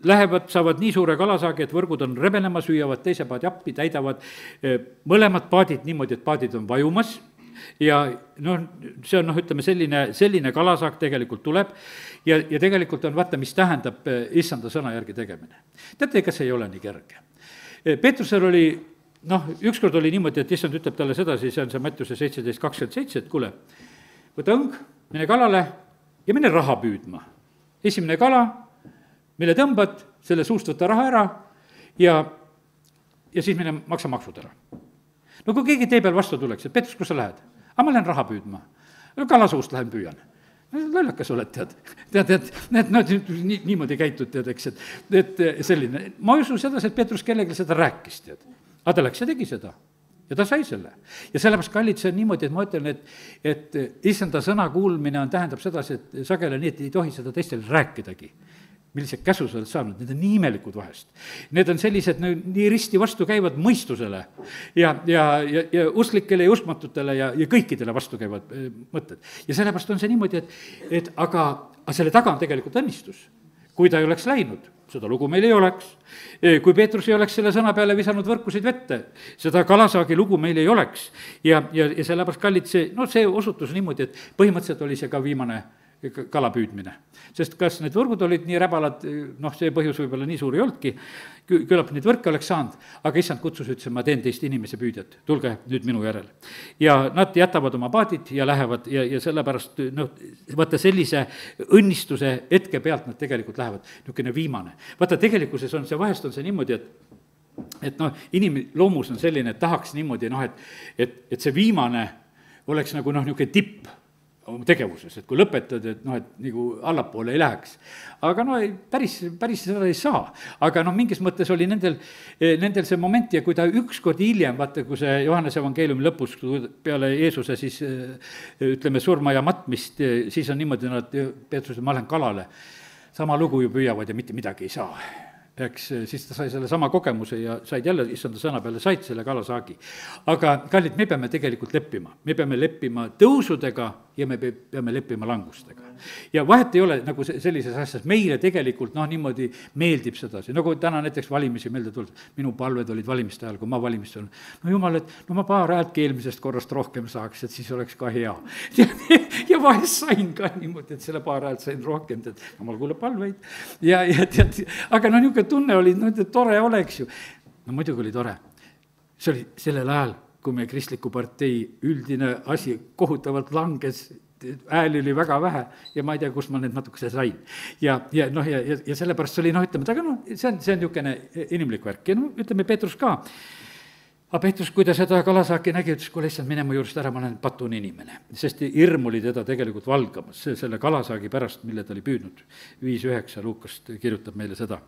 lähevad, saavad nii suure kalasaagi, et võrgud on rebenemas, hüüavad teise paadi appi, täidavad mõlemad paadid niimoodi, et paadid on vajumas ja see on, ütleme, selline kalasaak tegelikult tuleb ja tegelikult on, vaata, mis tähendab issanda sõna järgi tegemine. Teate, ega see ei ole nii kerge. Peetrusel oli, ükskord oli niimoodi, et issand ütleb talle sedasi, see on see Mattiuse 17:27, et kuule, võta õng, mine kalale, ja mine raha püüdma. Esimene kala, mille tõmbad, selle suust võtta raha ära ja siis mine maksa maksud ära. No kui keegi tee peal vastu tuleks, et Petrus, kus sa lähed? Ma lähen raha püüdma. Kala suust lähen püüan. Lollakas oled, tead, niimoodi käitud, tead, eks, et selline. Ma usu sedasi, et Petrus kellegi seda rääkis, tead. Aga ta läks ja tegi seda. Ja ta sai selle. Ja sellepärast, kallid, see on niimoodi, et ma ütlen, et issanda sõna kuulmine tähendab sedasi, et sageli nii, et ei tohi seda teistele rääkidagi. Millised käsu sa oled saanud, need on nii imelikud vahest. Need on sellised nii risti vastu käivad mõistusele ja usklikele ja uskmatutele ja kõikidele vastu käivad mõtted. Ja sellepärast on see niimoodi, et aga selle taga on tegelikult õnnistus. Kui ta ei oleks läinud, seda lugu meil ei oleks. Kui Peetrus ei oleks selle sõna peale visanud võrkusid vette, seda kalasaagi lugu meil ei oleks. Ja sellepärast, kallid, see osutus niimoodi, et põhimõtteliselt oli see ka viimane kala püüdmine. Sest kas need võrgud olid nii räbalad, see põhjus võib-olla nii suur ei olnudki, küllap neid võrke oleks saanud, aga issand kutsus, ütles, ma teen teist inimese püüdjat, tulge nüüd minu järele. Ja nad jätavad oma paadid ja lähevad ja sellepärast, vaata sellise õnnistuse hetke pealt nad tegelikult lähevad, niisugune viimane. Vaata, tegelikkuses on see, vahest on see niimoodi, et inimloomus on selline, et tahaks niimoodi, et see viimane oleks nagu niisugune tipp. oma tegevuses, et kui lõpetad, et noh, et nagu allapoole ei läheks. aga no päris seda ei saa. aga noh, mingis mõttes oli nendel see moment ja kui ta ükskord hiljem, vaata, kui see Johannese evangeeliumi lõpus peale Jeesuse siis ütleme, surma ja matmist, siis on niimoodi, nad, Peetrus, ma lähen kalale, sama lugu ju püüavad ja mitte midagi ei saa. Eks siis ta sai selle sama kogemuse ja said jälle, issanda sõna peale, said selle kalasaagi. aga kallid, me peame tegelikult leppima, me peame leppima tõusudega ja me peame leppima langustega. ja vahet ei ole nagu sellises asjas, meile tegelikult noh, niimoodi meeldib sedasi, nagu täna näiteks valimisi meelde tulnud, minu palved olid valimiste ajal, kui ma valimiste olen, no jumal, et no ma paar häältki eelmisest korrast rohkem saaks, et siis oleks ka hea. ja vahest sain ka niimoodi, et selle paar häält sain rohkem, tead, jumal kuuleb palveid ja tead, aga no niisugune tunne oli, no et tore oleks ju. no muidugi oli tore, see oli sellel ajal, kui meie kristliku partei üldine asi kohutavalt langes, hääli oli väga vähe ja ma ei tea, kus ma need natukese sain. ja noh, ja sellepärast see oli, noh, ütleme, et aga noh, see on niisugune inimlik värk ja no ütleme, Peetrus ka. aga Peetrus, kui ta seda kalasaaki nägi, ütles, kuule, issand, mine mu juurest ära, ma olen patune inimene. sest hirm oli teda tegelikult valgamas, selle kalasaagi pärast, mille ta oli püüdnud. 5:9 Luukast kirjutab meile seda.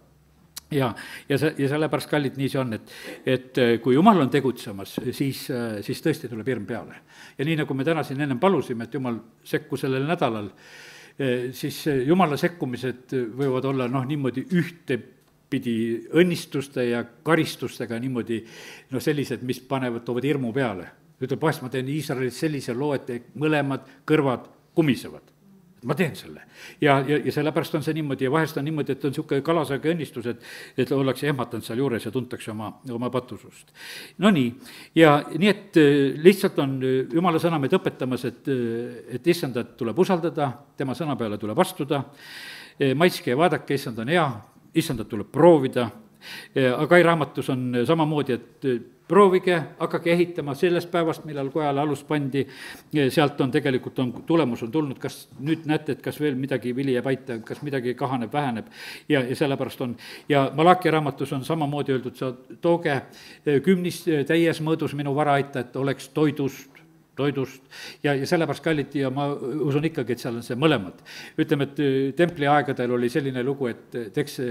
ja sellepärast, kallid, nii see on, et kui jumal on tegutsemas, siis tõesti tuleb hirm peale. ja nii, nagu me täna siin ennem palusime, et jumal sekku sellel nädalal, siis jumala sekkumised võivad olla noh, niimoodi ühtepidi õnnistuste ja karistustega niimoodi noh, sellised, mis toovad hirmu peale. ütleb, vahest ma teen Iisraelis sellise loo, et mõlemad kõrvad kumisevad. ma teen selle. ja sellepärast on see niimoodi ja vahest on niimoodi, et on niisugune kalasaagi õnnistus, et ollakse ehmatanud seal juures ja tuntakse oma patusust. no nii, ja nii, et lihtsalt on jumala sõna meid õpetamas, et issandat tuleb usaldada, tema sõna peale tuleb astuda, maitske ja vaadake, issand on hea, issandat tuleb proovida, aga raamatus on samamoodi, et proovige, hakake ehitama sellest päevast, millal kojale alus pandi, sealt on tegelikult, tulemus on tulnud, kas nüüd näete, et kas veel midagi vili jääb aita, kas midagi kahaneb, väheneb ja sellepärast on. ja Malachi raamatus on samamoodi öeldud, sa tooge kümnist täies mõõdus minu vara aita, et oleks toidust ja sellepärast, kallid, ja ma usun ikkagi, et seal on see mõlemad. ütleme, et templi aegadel oli selline lugu, et teeks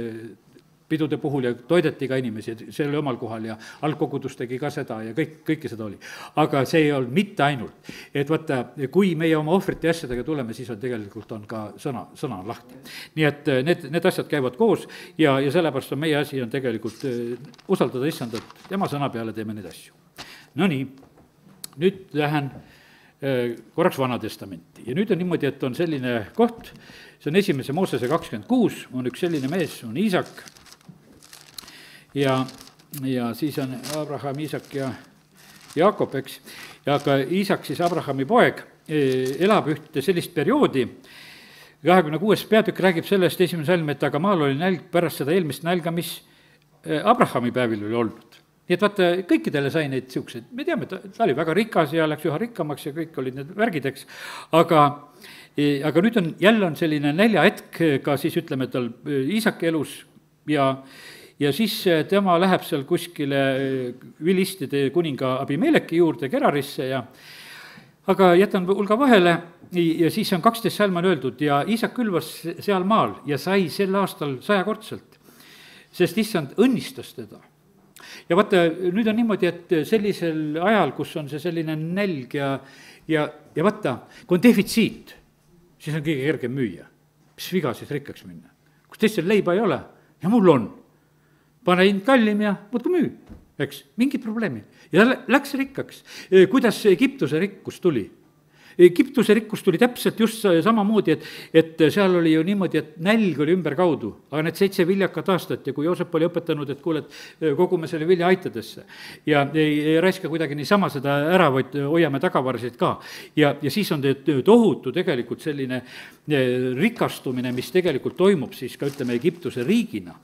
pidude puhul ja toideti ka inimesi, see oli omal kohal ja algkogudus tegi ka seda ja kõike seda oli. aga see ei olnud mitte ainult, et vaata, kui meie oma ohvrite asjadega tuleme, siis on tegelikult on ka sõna on lahti. nii et need asjad käivad koos ja sellepärast on meie asi on tegelikult usaldada issandat, tema sõna peale teeme neid asju. no nii, nüüd lähen korraks Vana Testamenti ja nüüd on niimoodi, et on selline koht, see on 1. Moosese 26, on üks selline mees, on Iisak ja siis on Abraham, Iisak ja Jaakob, eks. ja ka Iisak, siis Abrahami poeg, elab ühte sellist perioodi, 26. peatükk räägib sellest, 1. salm, et aga maal oli nälg pärast seda eelmist nälga, mis Abrahami päevil oli olnud. nii et vaata, kõikidele sai neid niisuguseid, me teame, ta oli väga rikas ja läks üha rikkamaks ja kõik olid need värgid, eks, aga nüüd on, jälle on selline näljahetk ka siis ütleme, tal Iisaki elus ja siis tema läheb seal kuskile vilistide kuninga Abimeleki juurde Gerarisse aga jätan hulga vahele ja siis on 12 salm on öeldud ja Iisak külvas seal maal ja sai sel aastal 100-kordselt, sest issand õnnistas teda. ja vaata, nüüd on niimoodi, et sellisel ajal, kus on see selline nälg ja vaata, kui on defitsiit, siis on kõige kergem müüa. mis viga siis rikkaks minna? kus teistel leiba ei ole ja mul on. pane hind kallim ja muudku müü, eks, mingid probleemid. ja läks rikkaks. kuidas Egiptuse rikkus tuli? Egiptuse rikkus tuli täpselt just samamoodi, et seal oli ju niimoodi, et nälg oli ümberkaudu, aga need 7 viljakat aastat ja kui Joosep oli õpetanud, et kuule, et kogume selle vilja aitadesse ja ei raiska kuidagi niisama seda ära, vaid hoiame tagavarasid ka. ja siis on tohutu tegelikult selline rikastumine, mis tegelikult toimub siis ka ütleme Egiptuse riigina.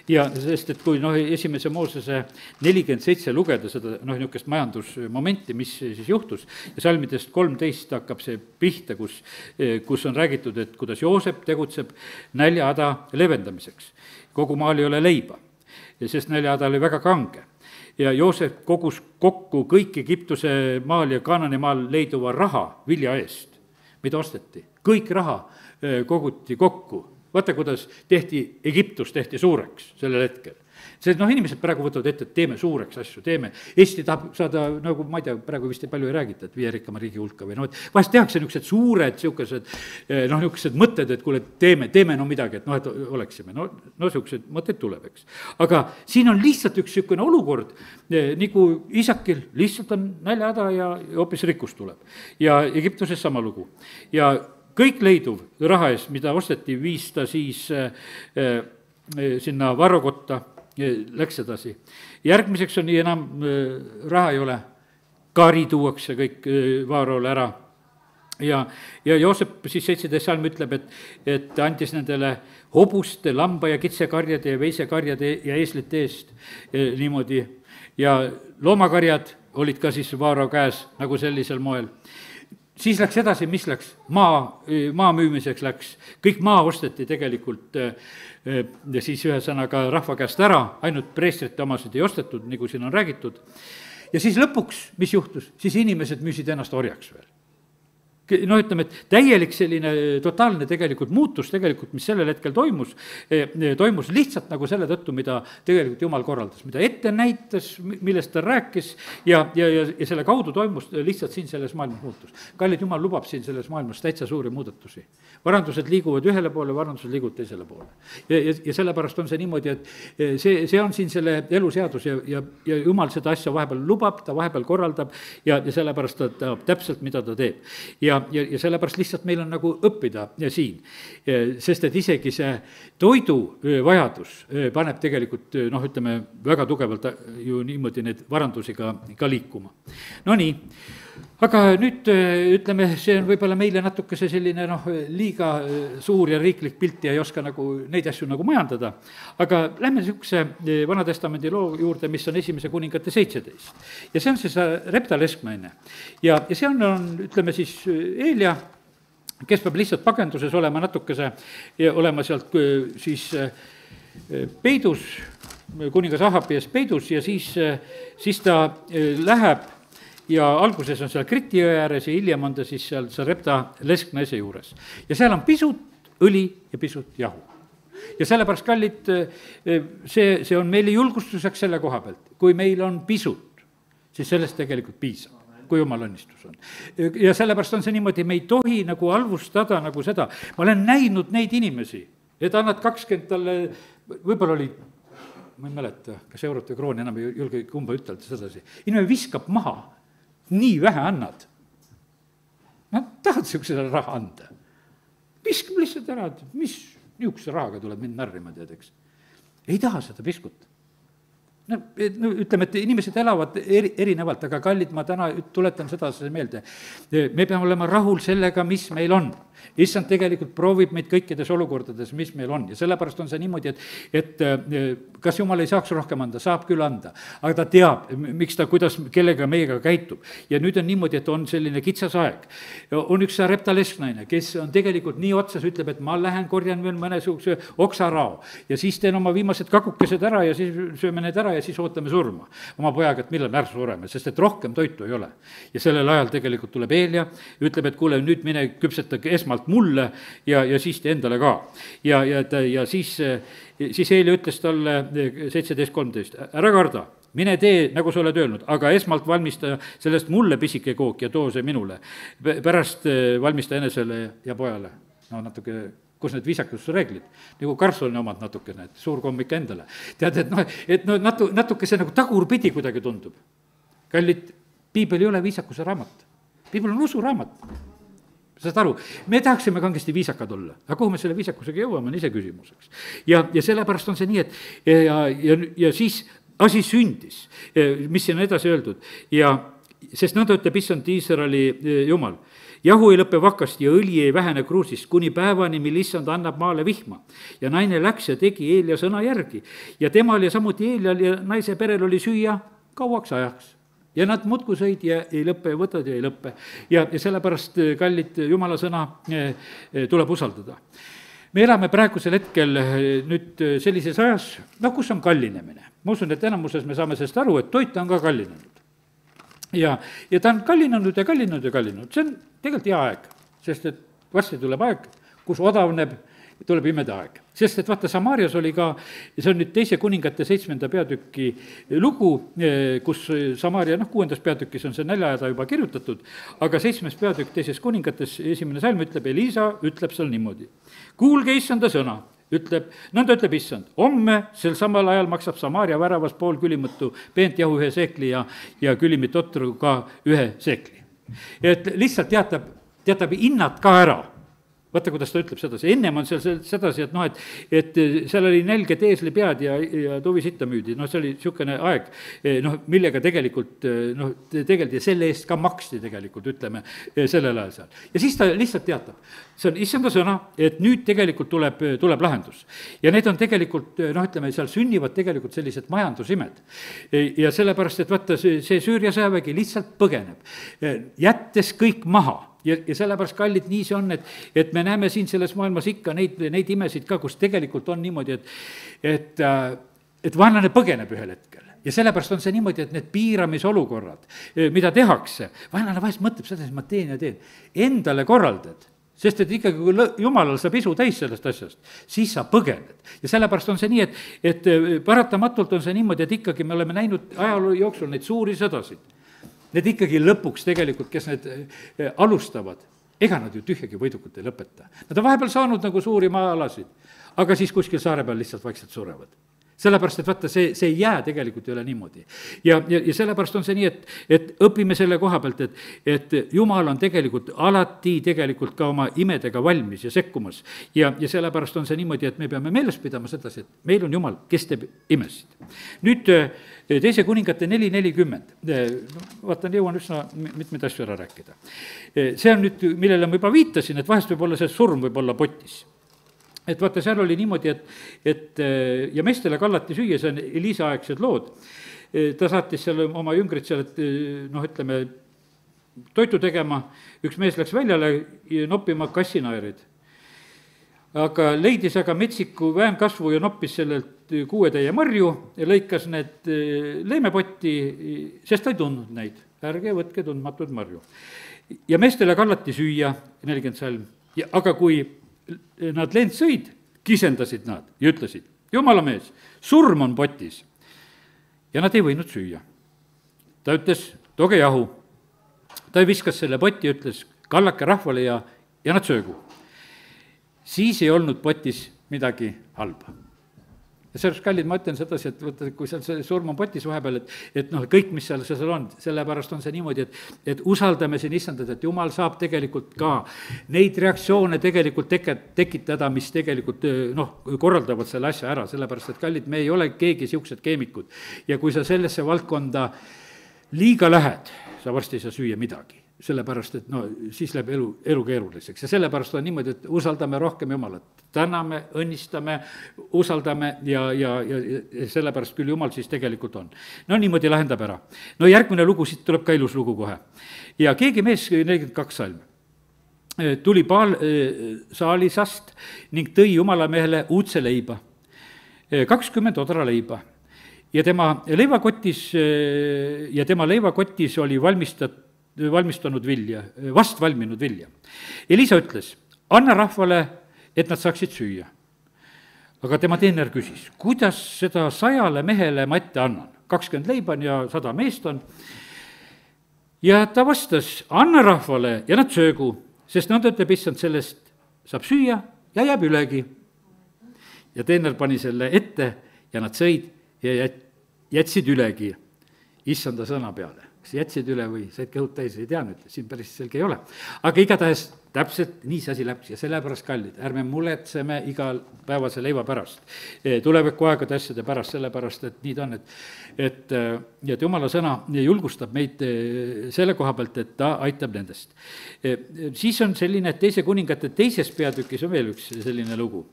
ja sest, et kui 1. Moosese 47 lugeda seda niisugust majandusmomenti, mis siis juhtus ja salmidest 13 hakkab see pihta, kus on räägitud, et kuidas Joosep tegutseb näljahäda leevendamiseks. kogu maal ei ole leiba, sest näljahäda oli väga kange. ja Joosep kogus kokku kõik Egiptuse maal ja Kaanani maal leiduva raha vilja eest, mida osteti, kõik raha koguti kokku. Vaata, kuidas Egiptus tehti suureks sellel hetkel. See, inimesed praegu võtavad ette, et teeme suureks asju, teeme. Eesti tahab saada, nagu ma ei tea, praegu vist palju ei räägita, et 5 rikkama riigi hulka või et vahest tehakse niisugused suured, niisugused mõtted, et kuule, teeme midagi, et et oleksime. Niisugused mõtted tuleb, eks. Aga siin on lihtsalt üks niisugune olukord, nagu Iisakil lihtsalt on näljahäda ja hoopis rikkus tuleb. Ja Egiptuses sama lugu. Ja kõik leiduv raha ees, mida osteti, viis ta siis sinna varrokotta, läks edasi. Järgmiseks on nii enam raha ei ole, kari tuuakse kõik Vaarole ära. Ja Joosep siis 17 salm ütleb, et andis nendele hobuste, lamba ja kitsekarjade ja veisekarjade ja eeslite eest niimoodi. Ja loomakarjad olid ka siis Vaaro käes nagu sellisel moel. Siis läks edasi, mis läks? Maa müümiseks läks. Kõik maa osteti tegelikult ja siis ühesõnaga rahva käest ära, ainult preestrite omasid ei ostetud, nagu siin on räägitud. Ja siis lõpuks, mis juhtus? Siis inimesed müüsid ennast orjaks veel. Ütleme, et täielik selline totaalne tegelikult muutus tegelikult, mis sellel hetkel toimus lihtsalt nagu selle tõttu, mida tegelikult Jumal korraldas, mida ette näitas, millest ta rääkis ja selle kaudu toimus lihtsalt siin selles maailmas muutus. Kallid, Jumal lubab siin selles maailmas täitsa suuri muudatusi. Varandused liiguvad ühele poole, varandused liiguvad teisele poole. Ja sellepärast on see niimoodi, et see on siin selle eluseadus ja Jumal seda asja vahepeal lubab, ta vahepeal korraldab ja sellepärast ta teab täpselt, mida ta teeb. Ja sellepärast lihtsalt meil on nagu õppida siin, sest et isegi see toidu vajadus paneb tegelikult, ütleme, väga tugevalt ju niimoodi need varandusi ka liikuma. No nii, aga nüüd ütleme, see on võib-olla meile natuke see selline liiga suur ja riiklik pilt ja ei oska nagu neid asju nagu majandada, aga lähme niisuguse Vanatestamendi loo juurde, mis on Esimese kuningate 17. Ja see on siis Repta lesknaine. Ja see on, ütleme siis, Eelia, kes peab lihtsalt pagenduses olema natukese ja olema sealt siis peidus, kuningas Ahabi ees peidus ja siis ta läheb ja alguses on seal Kriti jõe ääres ja hiljem on ta siis seal Repta lesknaise juures. Ja seal on pisut õli ja pisut jahu. Ja sellepärast, kallid, see on meile julgustuseks selle koha pealt. Kui meil on pisut, siis sellest tegelikult piisab, kui Jumal õnnistus on. Ja sellepärast on see niimoodi, me ei tohi nagu halvustada nagu seda. Ma olen näinud neid inimesi, et annad 20 talle, võib-olla oli, ma ei mäleta, kas eurot või krooni, enam ei julge kumba ütelda sedasi. Inimene viskab maha, nii vähe annad. Tahad niisugusele raha anda? Viskab lihtsalt ära, et mis niisuguse rahaga tuleb mind narrima, teedeks. Ei taha seda piskut. Ütleme, et inimesed elavad erinevalt, aga kallid, ma täna tuletan seda meelde. Me peame olema rahul sellega, mis meil on. Issand tegelikult proovib meid kõikides olukordades, mis meil on. Ja sellepärast on see niimoodi, et kas Jumal ei saaks rohkem anda, saab küll anda. Aga ta teab, miks ta, kuidas, kellega meiega käitub. Ja nüüd on niimoodi, et on selline kitsas aeg. On üks Repta lesknaine, kes on tegelikult nii otsas, ütleb, et ma lähen korjan veel mõnesuguse oksarao. Ja siis teen oma viimased kakukesed ära ja siis sööme need ära ja siis ootame surma. Oma pojaga, et millal märsu sureme, sest et rohkem toitu ei ole. Ja sellel ajal tegelikult tuleb Eelia, ütleb, et kuule, nüüd mine küpsetage esmalt mulle ja siis te endale ka. Ja siis Eelia ütles talle 17.13, ära karda, mine tee, nagu sa oled öelnud, aga esmalt valmista sellest mulle pisike kook ja too see minule. Pärast valmista enesele ja pojale. No natuke, kus need viisakusreeglid, nagu Karlssoni omad natukene, et suur komm ikka endale. Tead, et natuke see nagu tagurpidi kuidagi tundub. Kallid, piibel ei ole viisakuse raamat. Piibel on usuraamat. Saad aru, me tahaksime kangesti viisakad olla, aga kuhu me selle viisakusega jõuame, on ise küsimuseks. Ja sellepärast on see nii, et ja siis asi sündis, mis siin edasi öeldud, ja sest nõnda ütleb issand Iisraeli Jumal. Jahu ei lõppe vakast ja õli ei vähene kruusist, kuni päevani, mil issand annab maale vihma. Ja naine läks ja tegi Eelia sõna järgi. Ja temal ja samuti Eelial ja naise perel oli süüa kauaks ajaks. Ja nad muudkui sõid ja ei lõppe ja võtad ja ei lõppe. Ja sellepärast, kallid, Jumala sõna tuleb usaldada. Me elame praegusel hetkel nüüd sellises ajas, kus on kallinemine. Ma usun, et enamuses me saame sellest aru, et toit on ka kallinenud. Ja ta on kallinenud ja kallinenud ja kallinenud, see on tegelikult hea aeg. sest et varsti tuleb aeg, kus odavneb, tuleb imede aeg. Sest et vaata, Samaarias oli ka, see on nüüd teise kuningate 7. peatüki lugu, kus Samaaria, 6. peatükis on see näljahäda juba kirjutatud, aga 7. peatükk teises kuningates, 1. salm ütleb, Elisa ütleb seal niimoodi. Kuulge issanda sõna, ütleb, nõnda ütleb issand, homme sel samal ajal maksab Samaaria väravas pool külimõttu peent jahu 1 seekli ja külimit otru ka 1 seekli. Et lihtsalt teatab hinnad ka ära. Vaata, kuidas ta ütleb sedasi, ennem on seal sedasi, et seal oli nälged eeslipead ja tuvi sitta müüdi, see oli niisugune aeg, millega tegelikult, tegeldi ja selle eest ka maksti tegelikult, ütleme, sellel ajal seal. Ja siis ta lihtsalt teatab, see on issanda sõna, et nüüd tegelikult tuleb lahendus. Ja need on tegelikult, ütleme, seal sünnivad tegelikult sellised majandusimed. Ja sellepärast, et vaata, see Süüria sõjavägi lihtsalt põgeneb, jättes kõik maha. Ja sellepärast, kallid, nii see on, et me näeme siin selles maailmas ikka neid imesid ka, kus tegelikult on niimoodi, et vaenlane põgeneb ühel hetkel. Ja sellepärast on see niimoodi, et need piiramisolukorrad, mida tehakse, vaenlane vahest mõtleb seda, et ma teen ja teen. Endale korraldad, sest et ikkagi, kui Jumalal saab isu täis sellest asjast, siis sa põgened. Ja sellepärast on see nii, et paratamatult on see niimoodi, et ikkagi me oleme näinud ajaloo jooksul neid suuri sõdasid. Need ikkagi lõpuks tegelikult, kes need alustavad, ega nad ju tühjagi võidukut ei lõpeta. Nad on vahepeal saanud nagu suuri maa-alasid, aga siis kuskil saare peal lihtsalt vaikselt surevad. Sellepärast, et vaata, see ei jää tegelikult ei ole niimoodi. Ja sellepärast on see nii, et õpime selle koha pealt, et Jumal on tegelikult alati tegelikult ka oma imedega valmis ja sekkumas. Ja sellepärast on see niimoodi, et me peame meeles pidama sedasi, et meil on Jumal, kes teeb imesid. Nüüd teise kuningate 4.40, vaatan, jõuan üsna mitmeid asju ära rääkida. See on nüüd, millele ma juba viitasin, et vahest võib olla see surm võib olla potis. Et vaata, seal oli niimoodi, et ja meestele kallati süüa, see on Elisa-aegsed lood. Ta saatis seal oma jüngrid seal, et ütleme, toitu tegema, üks mees läks väljale noppima kassinaerid. Aga leidis metsiku väemkasvu ja noppis sellelt kuuetäie marju ja lõikas need leemepotti, sest ta ei tundnud neid. Ärge võtke tundmatud marju. Ja meestele kallati süüa, 40 salm, aga kui nad lend sõid, kisendasid nad ja ütlesid, Jumala mees, surm on potis. Ja nad ei võinud süüa. Ta ütles, tooge jahu. Ta viskas selle potti ja ütles, kallake rahvale ja nad söögu. Siis ei olnud potis midagi halba. Ja sellest, kallid, ma ütlen sedasi, et võtta, kui seal see surm on potis vahepeal, et kõik, mis seal on, sellepärast on see niimoodi, et usaldame siin issandat, et Jumal saab tegelikult ka neid reaktsioone tegelikult tekitada, mis tegelikult korraldavad selle asja ära, sellepärast, et kallid, me ei ole keegi siuksed keemikud. Ja kui sa sellesse valdkonda liiga lähed, sa varsti ei saa süüa midagi. Sellepärast, et siis läheb elu keeruliseks ja sellepärast on niimoodi, et usaldame rohkem Jumalat. Täname, õnnistame, usaldame ja sellepärast küll Jumal siis tegelikult on. Niimoodi lahendab ära. Järgmine lugu, siit tuleb ka ilus lugu kohe. Ja keegi mees, 42 salm, tuli saalisast ning tõi Jumala mehele uudse leiba, 20 odra leiba. Ja tema leivakotis oli valmistanud vilja, vast valminud vilja. Elisa ütles, anna rahvale, et nad saaksid süüa. Aga tema teener küsis, kuidas seda 100 mehele ma ette annan? 20 leiba on ja 100 meest on. Ja ta vastas, anna rahvale ja nad söögu, sest nad ütleb, issand, sellest saab süüa ja jääb ülegi. Ja teener pani selle ette ja nad sõid ja jätsid ülegi issanda sõna peale. Jätsid üle või said kõhud täis, ei tea nüüd, siin päris selge ei ole. Aga igatahes täpselt nii see asi läks ja sellepärast, kallid, ärme muletseme igal päevase leiva pärast. Tuleviku aegade asjade pärast, sellepärast, et nii ta on, et Jumala sõna julgustab meid selle koha pealt, et ta aitab nendest. Siis on selline, et teise kuningate teises peatükis on veel üks selline lugu.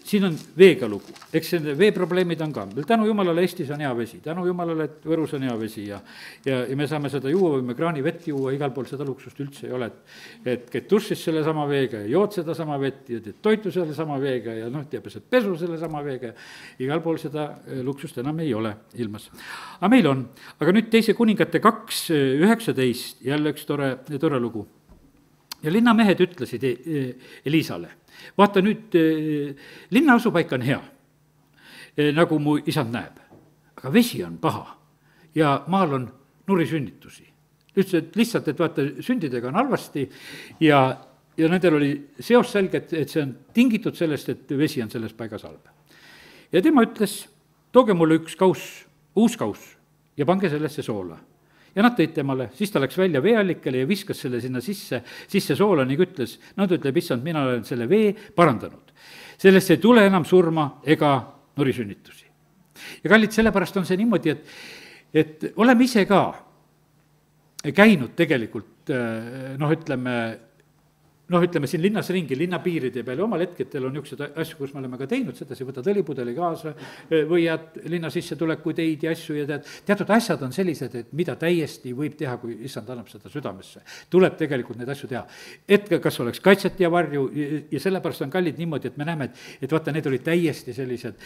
Siin on veega lugu, eks veeprobleemid on ka. Tänu Jumalale Eestis on hea vesi, tänu Jumalale, et Võrus on hea vesi ja me saame seda juua, võime kraanivett juua, igal pool seda luksust üldse ei ole, et käid dušis selle sama veega ja jood seda sama vett ja teed toitu selle sama veega ja pesed pesu selle sama veega. Igal pool seda luksust enam ei ole ilmas. Aga meil on. Aga nüüd teise kuningate 2.19, jälle üks tore lugu. ja linnamehed ütlesid Eliisale, vaata nüüd, linna asupaik on hea, nagu mu isand näeb, aga vesi on paha ja maal on nurisünnitusi. Ütles, et lihtsalt, et vaata, sündidega on halvasti ja nendel oli seos selge, et see on tingitud sellest, et vesi on selles paigas halb. Ja tema ütles, tooge mulle üks kauss, uus kauss ja pange sellesse soola. Ja nad tõid temale, siis ta läks välja veeallikele ja viskas selle sinna sisse soola, ning ütles, nad ütleb, issand, mina olen selle vee parandanud. Sellest ei tule enam surma ega nurisünnitusi. Ja kallid, sellepärast on see niimoodi, et oleme ise ka käinud tegelikult, ütleme siin linnas ringi, linnapiiride peal ja omal hetketel on niisugused asju, kus me oleme ka teinud sedasi, võtad õlipudeli kaasa või jääd linna sissetulekuteid ja asju ja teatud asjad on sellised, et mida täiesti võib teha, kui issand annab seda südamesse. Tuleb tegelikult neid asju teha. Et kas oleks kaitset ja varju ja sellepärast on kallid niimoodi, et me näeme, et vaata, need olid täiesti sellised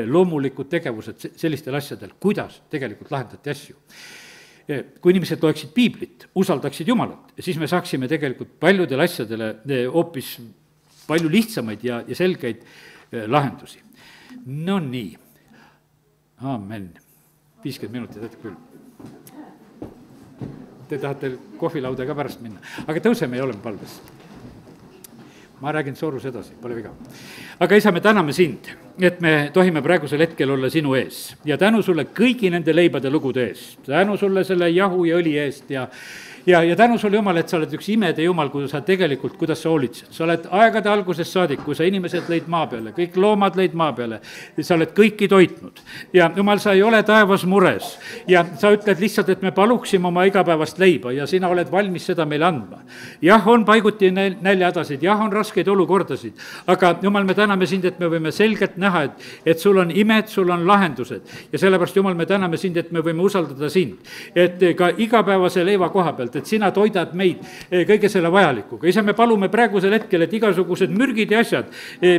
loomulikud tegevused sellistel asjadel, kuidas tegelikult lahendati asju. Kui inimesed loeksid piiblit, usaldaksid Jumalat, siis me saaksime tegelikult paljudele asjadele hoopis palju lihtsamaid ja selgeid lahendusi. No nii, aamen, 50 minutit hetk küll. Te tahate kohvilauda ka pärast minna, aga tõuseme ja oleme palves. Ma räägin soorus edasi, pole viga. Aga isa, me täname sind, et me tohime praegusel hetkel olla sinu ees ja tänu sulle kõigi nende leibade lugude ees, tänu sulle selle jahu ja õli eest ja tänu sulle, Jumal, et sa oled üks imede Jumal, kuidas sa tegelikult, kuidas sa hoolitsed. Sa oled aegade algusest saadik, kui sa inimesed lõid maa peale, kõik loomad lõid maa peale, sa oled kõiki toitnud. Ja Jumal, sa ei ole taevas mures ja sa ütled lihtsalt, et me paluksime oma igapäevast leiba ja sina oled valmis seda meile andma. Jah, on paiguti näljahädasid, jah, on raskeid olukordasid, aga Jumal, me täname sind, et me võime selgelt näha, et sul on imed, sul on lahendused ja sellepärast, Jumal, me täname sind, et me võime usaldada sind, et ka igapäevase leiva koha pealt, et sina toidad meid kõige selle vajalikuga. Isa, me palume praegusel hetkel, et igasugused mürgid ja asjad,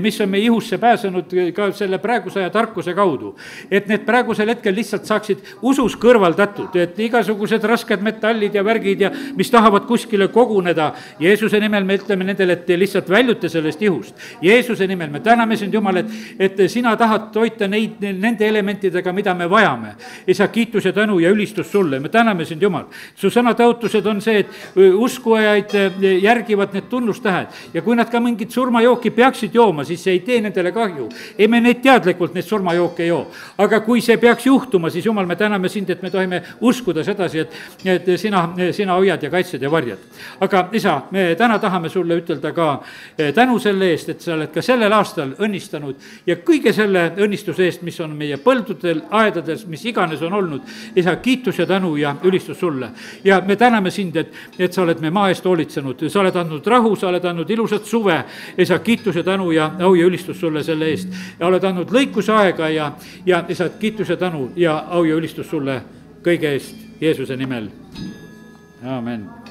mis on meie ihusse pääsenud ka selle praeguse aja tarkuse kaudu, et need praegusel hetkel lihtsalt saaksid usus kõrvaldatud, et igasugused rasked metallid ja värgid ja mis tahavad kuskile koguneda. Jeesuse nimel me ütleme nendele, et te lihtsalt väljute sellest ihust. Jeesuse nimel me täname sind, Jumal, et sina tahad toita neid nende elementidega, mida me vajame. Isa, kiitus ja tänu ja ülistus sulle. Me täname sind, Jumal. Su sõna tõotused on see, et uskujaid järgivad need tunnustähed ja kui nad ka mingit surmajooki peaksid jooma, siis see ei tee nendele kahju. Ei me neid teadlikult neid surmajooke ei joo. Aga kui see peaks juhtuma, siis Jumal, me täname sind, et me tohime uskuda sedasi, et sina hoiad ja kaitsed ja varjad. Aga isa, me täna tahame sulle ütelda ka tänu selle eest, et sa oled ka sellel aastal õnnistanud ja kõige selle õnnistuse eest, mis on meie põldudel, aedades, mis iganes on olnud. Isa, kiitus ja tänu ja ülistus sulle. Ja me täname sind, et sa oled me maa eest hoolitsenud, sa oled andnud rahu, sa oled andnud ilusat suve, isa, kiitus ja tänu ja au ja ülistus sulle selle eest ja oled andnud lõikuse aega ja isa, kiitus ja tänu ja au ja ülistus sulle kõige eest Jeesuse nimel, aamen.